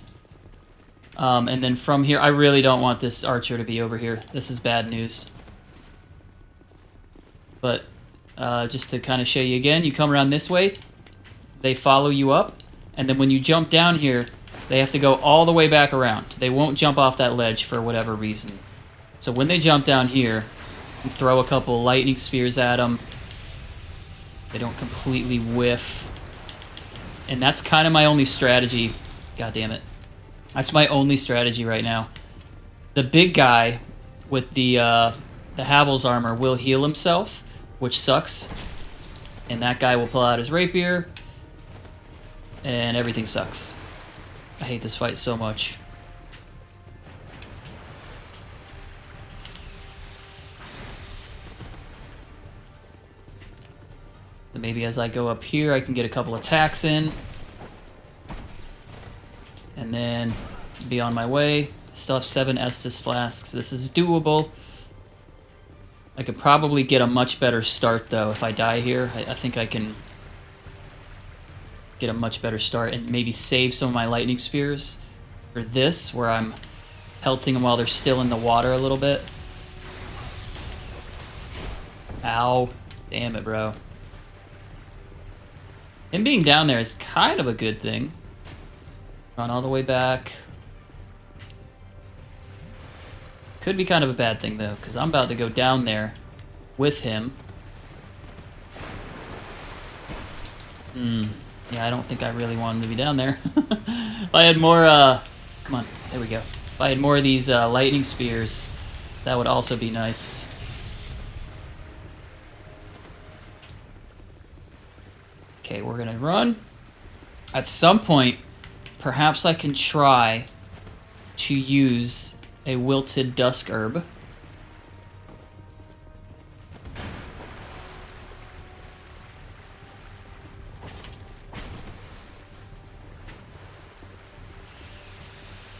And then from here, I really don't want this archer to be over here. This is bad news. But just to kind of show you again, you come around this way, they follow you up, and then when you jump down here, they have to go all the way back around. They won't jump off that ledge for whatever reason. So when they jump down here, you throw a couple lightning spears at them. They don't completely whiff. And that's kind of my only strategy. God damn it. That's my only strategy right now. The big guy with the Havel's armor will heal himself, which sucks. And that guy will pull out his rapier, and everything sucks. I hate this fight so much. So maybe as I go up here, I can get a couple attacks in. And then be on my way. I still have 7 Estus flasks. This is doable. I could probably get a much better start, though, if I die here. I think I can get a much better start and maybe save some of my lightning spears for this, where I'm pelting them while they're still in the water a little bit. Ow. Damn it, bro. Him being down there is kind of a good thing. Run all the way back. Could be kind of a bad thing, though, because I'm about to go down there with him. Yeah, I don't think I really want him to be down there. If I had more, come on, there we go. If I had more of these lightning spears, that would also be nice. Okay, we're gonna run. At some point, perhaps I can try to use a wilted dusk herb.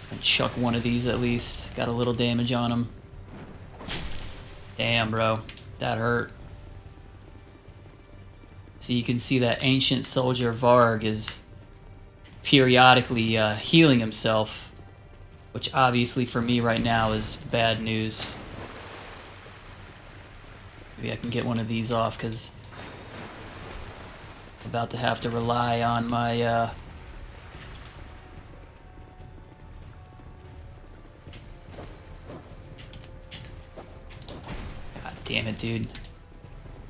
And chuck one of these at least. Got a little damage on him. Damn, bro. That hurt. So you can see that ancient soldier Varg is periodically healing himself, which obviously for me right now is bad news. Maybe I can get one of these off, because I'm about to have to rely on my God damn it, dude.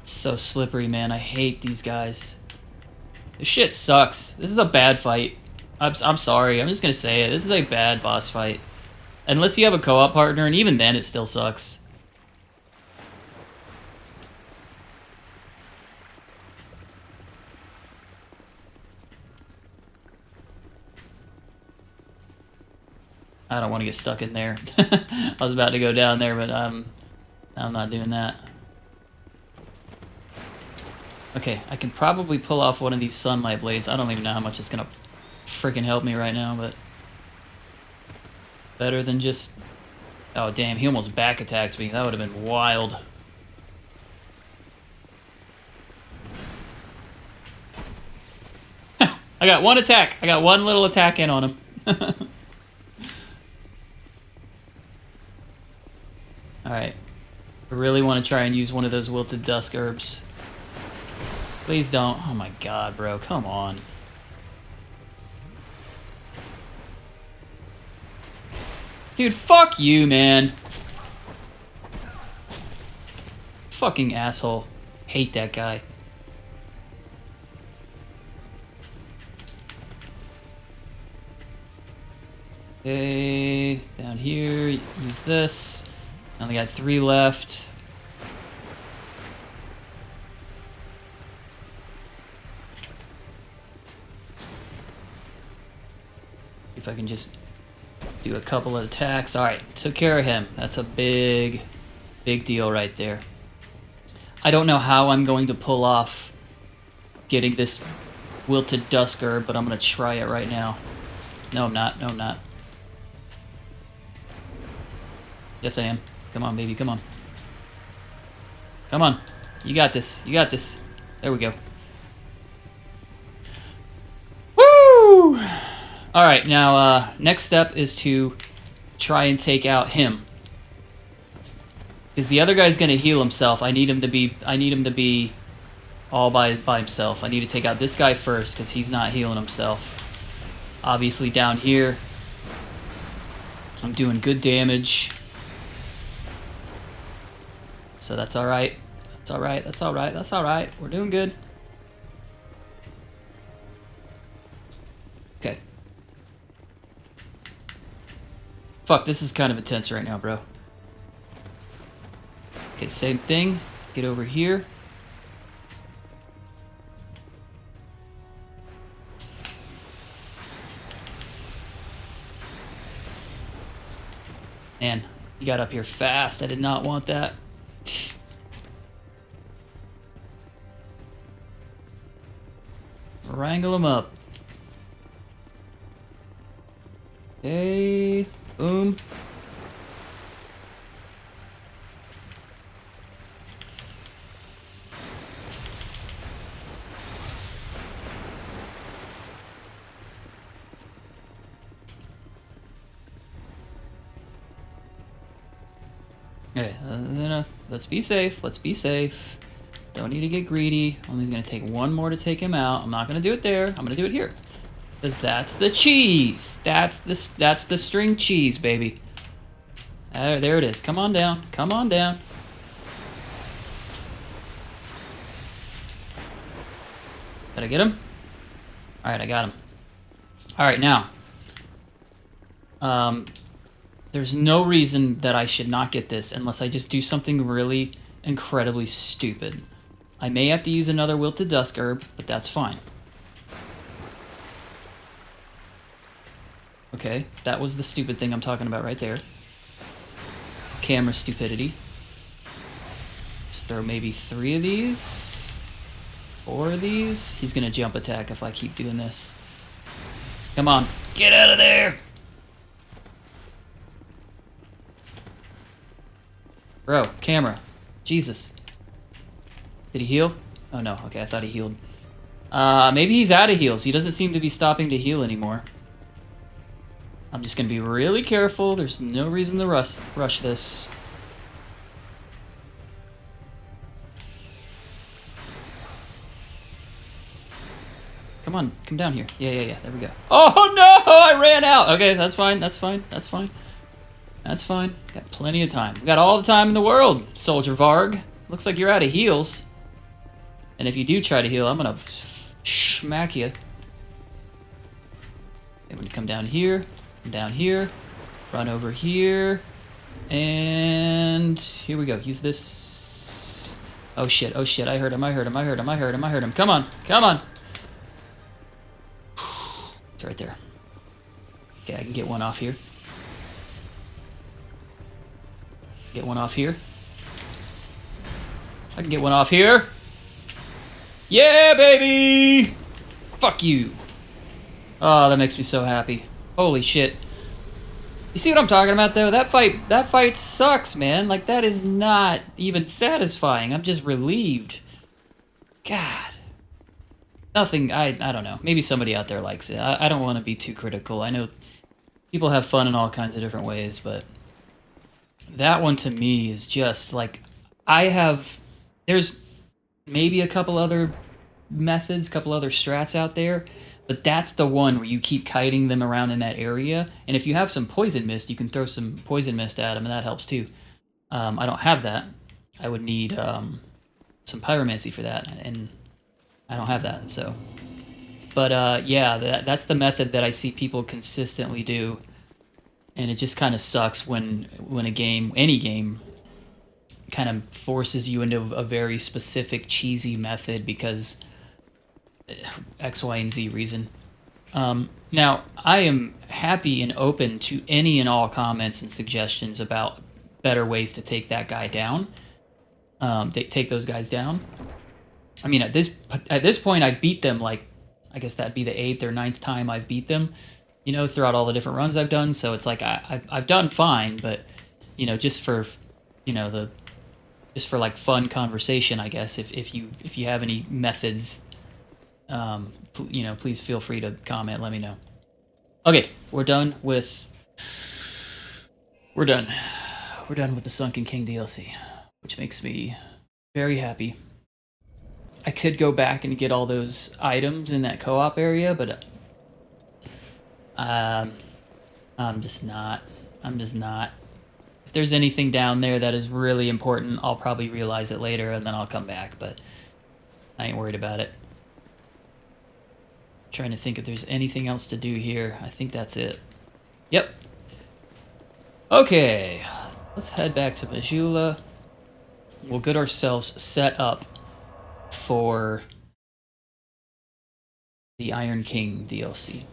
So slippery, man. I hate these guys. This shit sucks. This is a bad fight. I'm sorry. I'm just gonna say it. This is a bad boss fight. Unless you have a co-op partner, and even then it still sucks. I don't want to get stuck in there. I was about to go down there, but I'm not doing that. Okay, I can probably pull off one of these sunlight blades. I don't even know how much it's gonna freaking help me right now, but better than just... Oh damn, he almost back attacked me. That would have been wild. I got one attack. I got one little attack in on him. Alright. I really want to try and use one of those wilted dusk herbs. Please don't. Oh my god, bro. Come on. Dude, fuck you, man. Fucking asshole. Hate that guy. Okay, down here, use this. Only got 3 left. If I can just do a couple of attacks. Alright, took care of him. That's a big deal right there. I don't know how I'm going to pull off getting this wilted dusk herb, but I'm going to try it right now. No, I'm not. No, I'm not. Yes, I am. Come on, baby. Come on. Come on. You got this. You got this. There we go. Woo! Alright, now, next step is to try and take out him. Because the other guy's gonna heal himself. I need him to be all by himself. I need to take out this guy first, because he's not healing himself. Obviously down here, I'm doing good damage. So that's alright. That's alright, that's alright, that's alright. We're doing good. Okay. Fuck, this is kind of intense right now, bro. Okay, same thing. Get over here. Man, you got up here fast. I did not want that. Wrangle him up. Okay, boom. Okay, let's be safe. Let's be safe. Don't need to get greedy. Only gonna take one more to take him out. I'm not gonna do it there. I'm gonna do it here, because that's the cheese. That's the string cheese, baby. There it is. Come on down. Come on down. Did I get him? All right, I got him. All right, now. There's no reason that I should not get this unless I just do something really incredibly stupid. I may have to use another wilted dusk herb, but that's fine. Okay, that was the stupid thing I'm talking about right there. Camera stupidity. Just throw maybe 3 of these. 4 of these. He's gonna jump attack if I keep doing this. Come on, get out of there! Bro, camera. Jesus. Did he heal? Oh no, okay, I thought he healed. Maybe he's out of heals. He doesn't seem to be stopping to heal anymore. I'm just gonna be really careful. There's no reason to rush this. Come on, come down here. Yeah. There we go. Oh no! I ran out. Okay, that's fine. That's fine. That's fine. That's fine. Got plenty of time. We got all the time in the world, Soldier Varg. Looks like you're out of heals. And if you do try to heal, I'm gonna smack you. I'm gonna come down here. Come down here. Run over here. And here we go. Use this. Oh shit! Oh shit! I heard him! I heard him! I heard him! I heard him! I heard him! Come on! Come on! It's right there. Okay, I can get one off here. Get one off here. I can get one off here. Yeah, baby! Fuck you. Oh, that makes me so happy. Holy shit. You see what I'm talking about, though? That fight sucks, man. Like, that is not even satisfying. I'm just relieved. God. Nothing, I don't know. Maybe somebody out there likes it. I don't want to be too critical. I know people have fun in all kinds of different ways, but that one to me is just like, there's maybe a couple other methods, couple other strats out there, but that's the one where you keep kiting them around in that area, and if you have some poison mist, you can throw some poison mist at them, and that helps too. I don't have that. I would need some pyromancy for that, and I don't have that, so. But yeah, that's the method that I see people consistently do, and it just kind of sucks when a game, any game, kind of forces you into a very specific cheesy method because X, Y, and Z reason. Now, I am happy and open to any and all comments and suggestions about better ways to take that guy down. Take those guys down. I mean, at this point, I've beat them, like, I guess that'd be the 8th or 9th time I've beat them, you know, throughout all the different runs I've done. So it's like I've done fine, but, you know, just for, you know, just for like fun conversation, I guess. If you have any methods, you know, please feel free to comment. Let me know. Okay, we're done with the Sunken King DLC, which makes me very happy. I could go back and get all those items in that co-op area, but I'm just not. If there's anything down there that is really important, I'll probably realize it later and then I'll come back, but I ain't worried about it. Trying to think if there's anything else to do here. I think that's it. Yep. Okay, let's head back to Majula. We'll get ourselves set up for the Iron King DLC.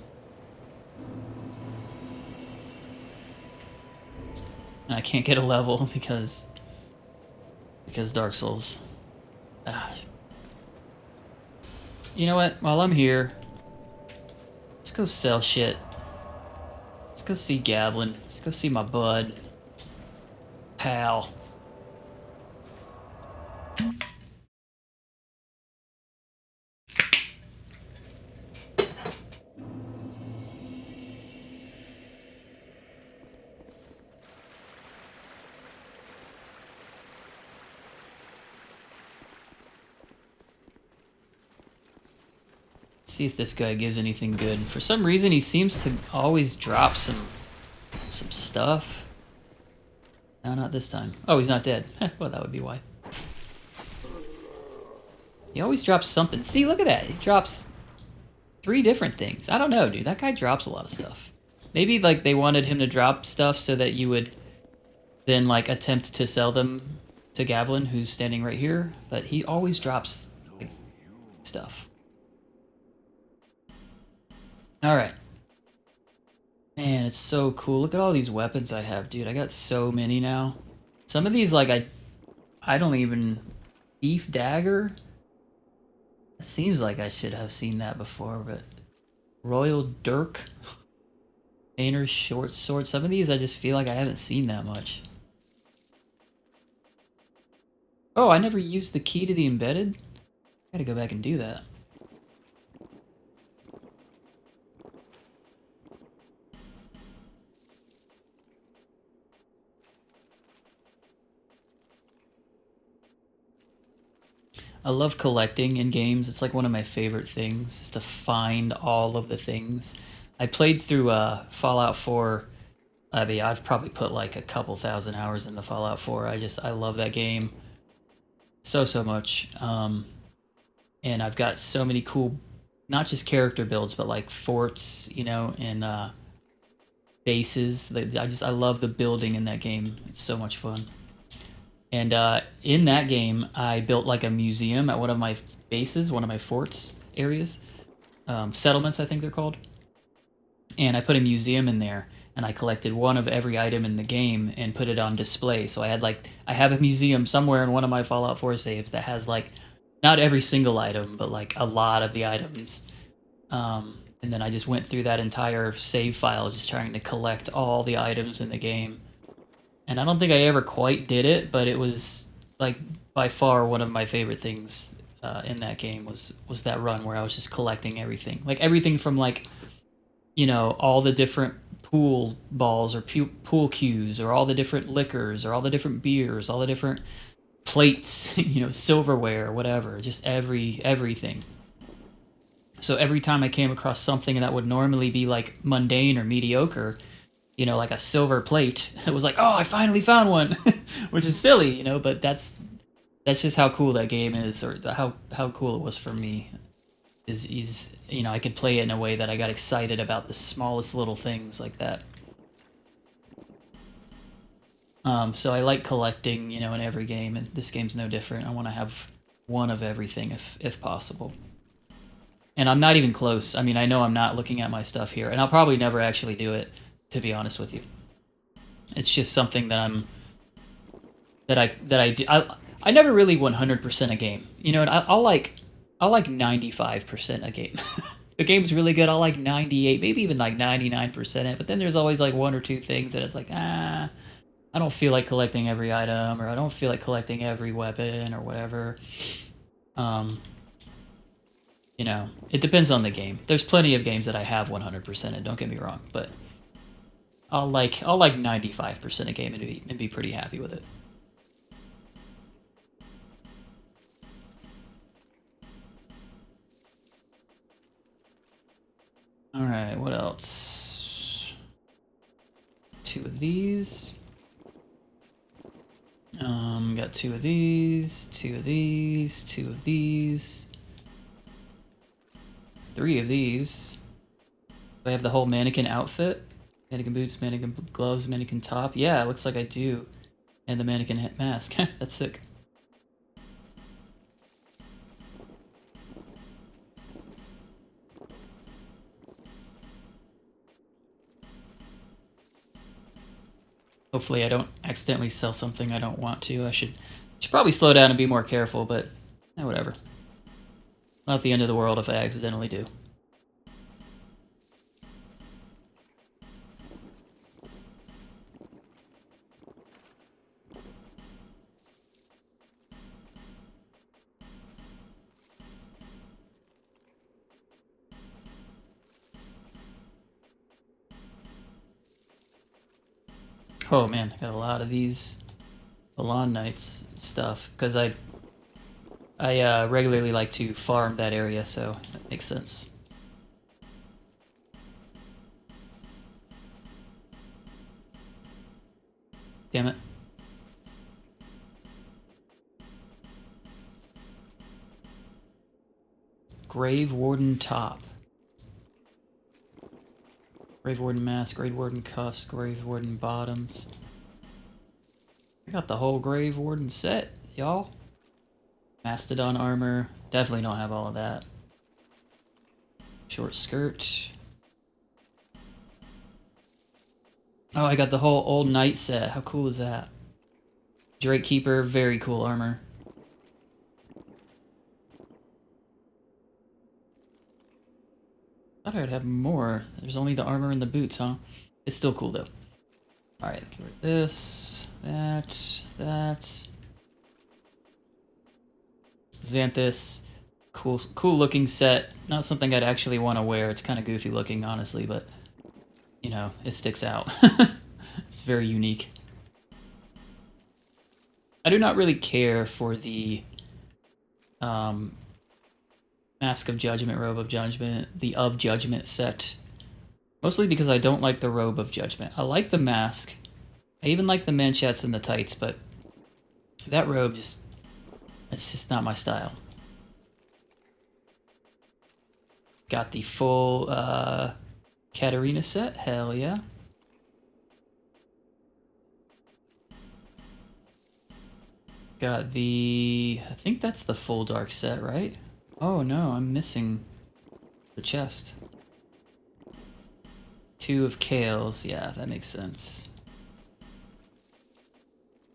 And I can't get a level because Dark Souls. You know what? While I'm here, let's go sell shit. Let's go see Gavlin. Let's go see my bud. Pal. See if this guy gives anything good. For some reason, he seems to always drop some stuff. No, not this time. Oh, he's not dead. Well, that would be why. He always drops something. See, look at that. He drops 3 different things. I don't know, dude. That guy drops a lot of stuff. Maybe, like, they wanted him to drop stuff so that you would then, like, attempt to sell them to Gavlin, who's standing right here. But he always drops, like, stuff. Alright. Man, it's so cool. Look at all these weapons I have, dude. I got so many now. Some of these, like, I don't even... Thief Dagger? It seems like I should have seen that before, but... Royal Dirk? Painter's Short Sword? Some of these I just feel like I haven't seen that much. Oh, I never used the key to the embedded? Gotta go back and do that. I love collecting in games. It's like one of my favorite things is to find all of the things. I played through Fallout 4. I mean, I've probably put like a couple thousand hours into Fallout 4. I love that game so much. And I've got so many cool, not just character builds, but like forts, you know, and bases. I love the building in that game. It's so much fun. And in that game, I built like a museum at one of my bases, one of my forts areas, settlements I think they're called. And I put a museum in there, and I collected one of every item in the game and put it on display. So I have a museum somewhere in one of my Fallout 4 saves that has like not every single item, but like a lot of the items. And then I just went through that entire save file, just trying to collect all the items in the game. And I don't think I ever quite did it, but it was like by far one of my favorite things in that game was that run where I was just collecting everything, like everything from like, you know, all the different pool balls or pool cues, or all the different liquors, or all the different beers, all the different plates, you know, silverware, whatever, just everything. So every time I came across something that would normally be like mundane or mediocre, you know, like a silver plate, it was like, oh, I finally found one, which is silly, you know, but that's just how cool that game is, or how cool it was for me. Is you know, I could play it in a way that I got excited about the smallest little things like that. So I like collecting, you know, in every game, and this game's no different. I want to have one of everything if possible. And I'm not even close. I mean, I know I'm not looking at my stuff here, and I'll probably never actually do it, to be honest with you. It's just something that I do. I never really 100% a game. You know, I'll like 95% a game. The game's really good. I'll like 98, maybe even like 99% it. But then there's always like one or two things that it's like, I don't feel like collecting every item, or I don't feel like collecting every weapon or whatever. You know, it depends on the game. There's plenty of games that I have 100% in, don't get me wrong, but I'll like 95% a game and be pretty happy with it. All right, what else? 2 of these. Got 2 of these, 2 of these, 2 of these, 3 of these. Do I have the whole mannequin outfit? Mannequin boots, mannequin gloves, mannequin top. Yeah, it looks like I do. And the mannequin mask. That's sick. Hopefully I don't accidentally sell something I don't want to. I should probably slow down and be more careful, but whatever. Not the end of the world if I accidentally do. Oh man, I got a lot of these Elana Knights stuff, because I regularly like to farm that area, so that makes sense. Damn it. Grave Warden top. Grave Warden mask, Grave Warden cuffs, Grave Warden bottoms. I got the whole Grave Warden set, y'all. Mastodon armor. Definitely don't have all of that. Short skirt. Oh, I got the whole old knight set. How cool is that? Drake Keeper, very cool armor. I thought I'd have more. There's only the armor and the boots, huh? It's still cool though. Alright, get rid of this, that. Xanthus. Cool looking set. Not something I'd actually want to wear. It's kind of goofy looking, honestly, but you know, it sticks out. It's very unique. I do not really care for the Mask of Judgment, Robe of Judgment, the Of Judgment set. Mostly because I don't like the Robe of Judgment. I like the mask. I even like the manchettes and the tights, but that robe just... it's just not my style. Got the full Katarina set. Hell yeah. Got the... I think that's the full dark set, right? Oh no, I'm missing the chest. 2 of Kales. Yeah, that makes sense.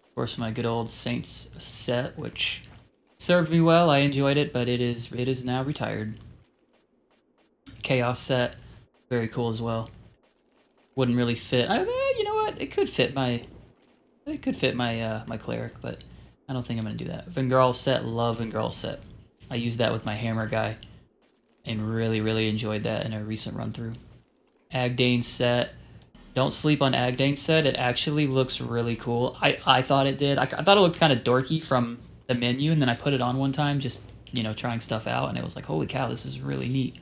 Of course, my good old Saints set, which served me well. I enjoyed it, but it is now retired. Chaos set, very cool as well. Wouldn't really fit. You know what? It could fit my my Cleric, but I don't think I'm gonna do that. Vengarl set, love Vengarl set. I used that with my hammer guy, and really enjoyed that in a recent run through. Agdane set. Don't sleep on Agdane set. It actually looks really cool. I thought it did. I thought it looked kind of dorky from the menu, and then I put it on one time, just trying stuff out, and it was like, holy cow, this is really neat.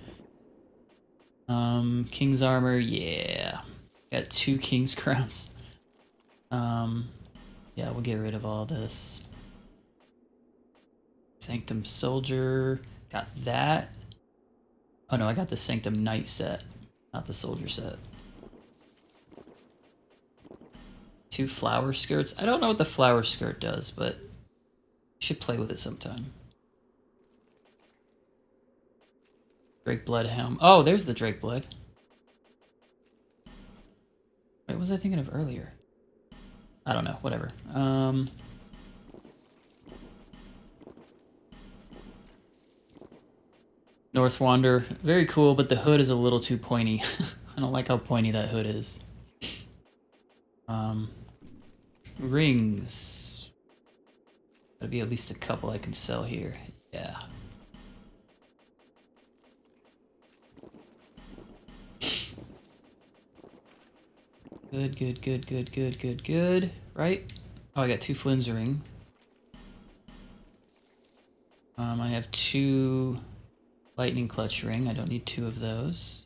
King's armor, yeah. Got 2 King's crowns. Yeah, we'll get rid of all this. Sanctum soldier, got that. Oh no, I got the Sanctum knight set, not the soldier set. 2 flower skirts. I don't know what the flower skirt does, but I should play with it sometime. Drake Blood helm. Oh, there's the Drake Blood. What was I thinking of earlier? I don't know, whatever. North Wander, very cool, but the hood is a little too pointy. I don't like how pointy that hood is. Rings. Gotta be at least a couple I can sell here. Yeah. Good. Right? Oh, I got 2 Flynn's ring. I have 2 lightning clutch ring. I don't need 2 of those.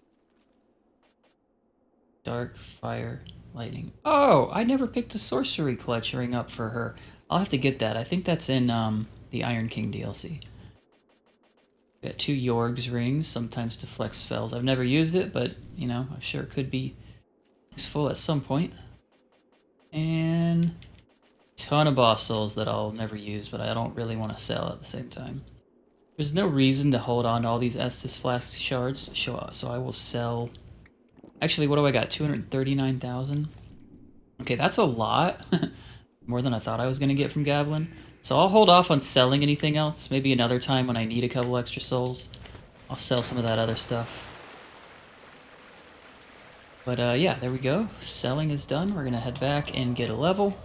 Dark, fire, lightning. Oh, I never picked the sorcery clutch ring up for her. I'll have to get that. I think that's in the Iron King DLC. Got 2 Yorg's rings, sometimes to flex spells. I've never used it, but I'm sure it could be useful at some point. And ton of boss souls that I'll never use, but I don't really want to sell at the same time. There's no reason to hold on to all these Estus Flask shards, so I will sell... Actually, what do I got? 239,000? Okay, that's a lot. More than I thought I was going to get from Gavlin. So I'll hold off on selling anything else. Maybe another time when I need a couple extra souls, I'll sell some of that other stuff. But yeah, there we go. Selling is done. We're going to head back and get a level.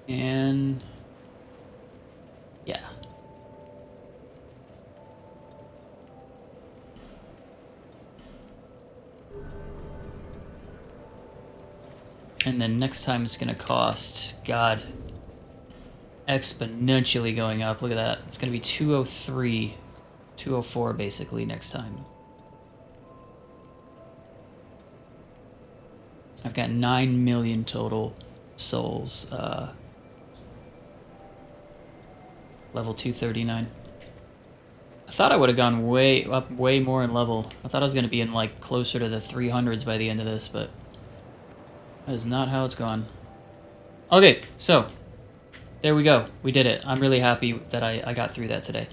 And yeah. And then next time it's gonna cost, God, exponentially going up. Look at that. It's gonna be 203, 204 basically next time. I've got 9 million total souls. Level 239. I thought I would have gone way more in level. I thought I was going to be in like closer to the 300s by the end of this, but that is not how it's gone. Okay, so there we go. We did it. I'm really happy that I got through that today.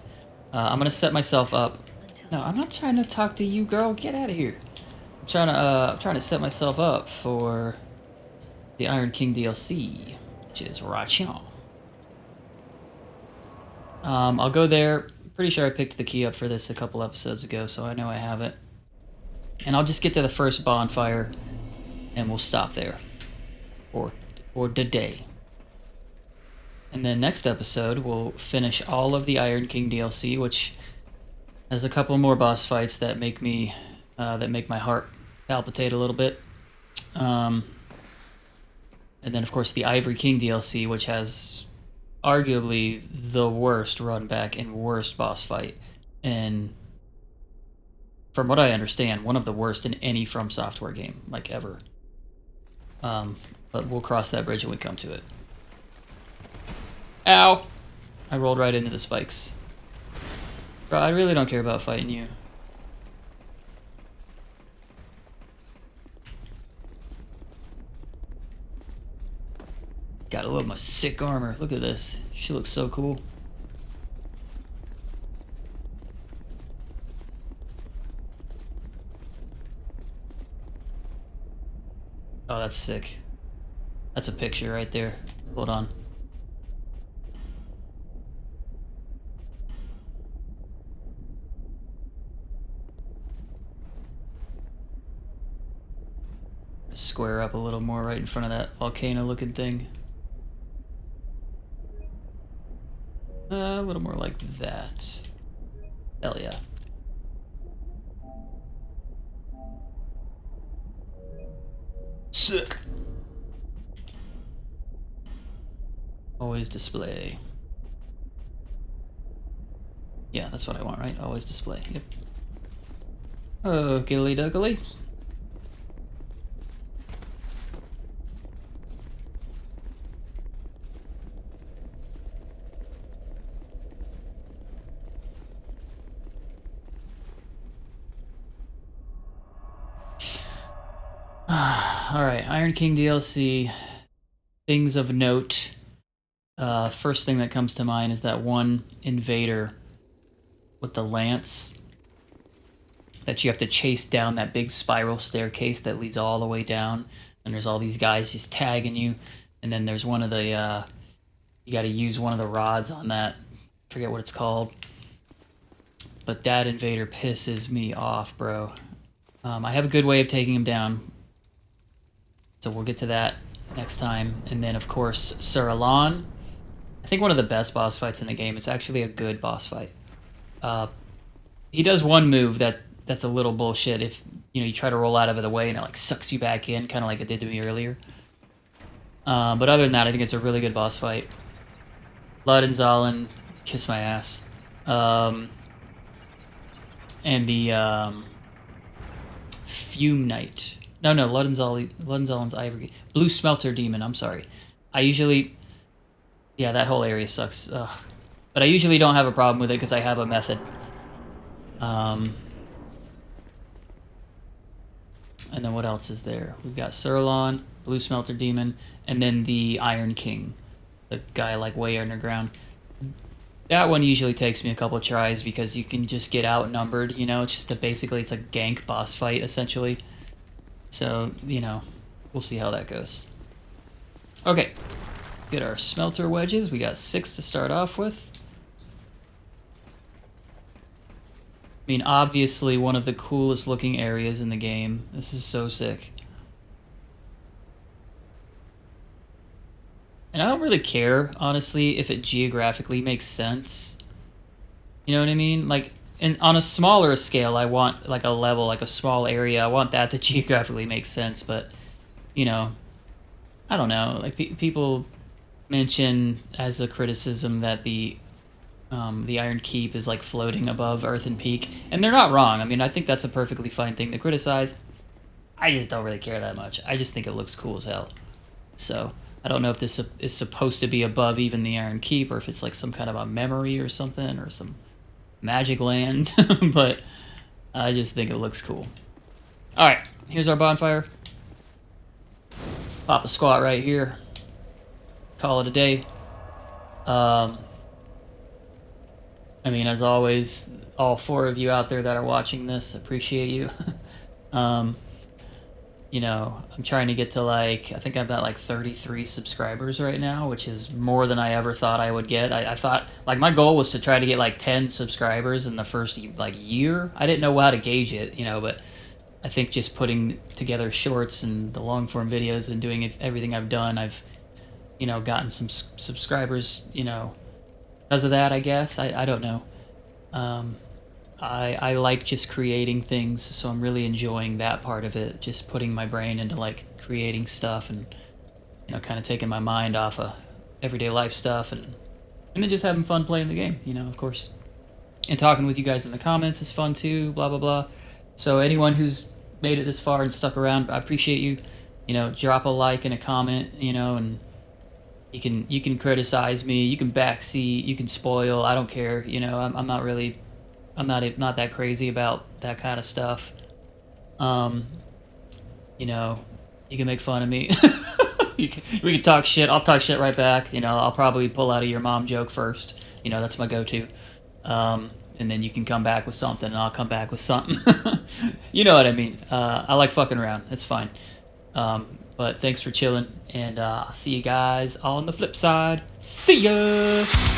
I'm going to set myself up. No, I'm not trying to talk to you, girl. Get out of here. I'm trying to set myself up for the Iron King DLC, which is right here. I'll go there. Pretty sure I picked the key up for this a couple episodes ago, so I know I have it. And I'll just get to the first bonfire, and we'll stop there for the day. And then next episode, we'll finish all of the Iron King DLC, which has a couple more boss fights that make me, that make my heart palpitate a little bit. And then, of course, the Ivory King DLC, which has arguably the worst run back and worst boss fight. And from what I understand, one of the worst in any FromSoftware game, like ever. But we'll cross that bridge when we come to it. Ow! I rolled right into the spikes. Bro, I really don't care about fighting you. Gotta love my sick armor. Look at this. She looks so cool. Oh, that's sick. That's a picture right there. Hold on. Square up a little more right in front of that volcano looking thing. A little more like that. Hell yeah. Sick. Always display. Yeah, that's what I want, right? Always display. Yep. Oh, gilly duggly. Alright, Iron King DLC. Things of note. First thing that comes to mind is that one invader with the lance that you have to chase down that big spiral staircase that leads all the way down. And there's all these guys just tagging you. And then there's one of the, you gotta use one of the rods on that. I forget what it's called. But that invader pisses me off, bro. I have a good way of taking him down. So we'll get to that next time. And then, of course, Sir Elana. I think one of the best boss fights in the game. It's actually a good boss fight. He does one move that's a little bullshit. If you try to roll out of the way and it like sucks you back in, kind of like it did to me earlier. But other than that, I think it's a really good boss fight. Ludenzahlen, kiss my ass. And the Fume Knight. No, Ludenzahlen's Ivory. Blue Smelter Demon, I'm sorry. Yeah, that whole area sucks. Ugh. But I usually don't have a problem with it because I have a method. And then what else is there? We've got Sir Elana, Blue Smelter Demon, and then the Iron King. The guy like way underground. That one usually takes me a couple tries because you can just get outnumbered, it's just basically it's a gank boss fight essentially. So, we'll see how that goes. Okay. Get our smelter wedges. We got 6 to start off with. I mean, obviously one of the coolest looking areas in the game. This is so sick. And I don't really care, honestly, if it geographically makes sense. You know what I mean? Like, on a smaller scale, I want like a level, like a small area. I want that to geographically make sense. But, I don't know. Like people mention as a criticism that the Iron Keep is like floating above Earthen Peak, and they're not wrong. I mean, I think that's a perfectly fine thing to criticize. I just don't really care that much. I just think it looks cool as hell. So I don't know if this is supposed to be above even the Iron Keep, or if it's like some kind of a memory or something, or some magic land. But I just think it looks cool. All right, here's our bonfire. Pop a squat right here. Call it a day. I mean, as always, all 4 of you out there that are watching this, appreciate you. I'm trying to get to I think I've got like 33 subscribers right now, which is more than I ever thought I would get. I thought, my goal was to try to get like 10 subscribers in the first year. I didn't know how to gauge it, but I think just putting together shorts and the long form videos and doing everything I've done, I've you know, gotten some subscribers, you know, because of that, I guess. I don't know. I like just creating things, so I'm really enjoying that part of it, just putting my brain into like creating stuff and, you know, kind of taking my mind off of everyday life stuff and then just having fun playing the game, you know, of course. And talking with you guys in the comments is fun too, blah blah blah. So anyone who's made it this far and stuck around, I appreciate you. You know, drop a like and a comment, you know, and you can criticize me, you can backseat, you can spoil, I don't care, you know. I'm not really, I'm not that crazy about that kind of stuff. You know, you can make fun of me. We can talk shit. I'll talk shit right back. You know, I'll probably pull out a your mom joke first. You know, that's my go-to. And then you can come back with something, and I'll come back with something. You know what I mean. I like fucking around. It's fine. But thanks for chilling, and I'll see you guys on the flip side. See ya!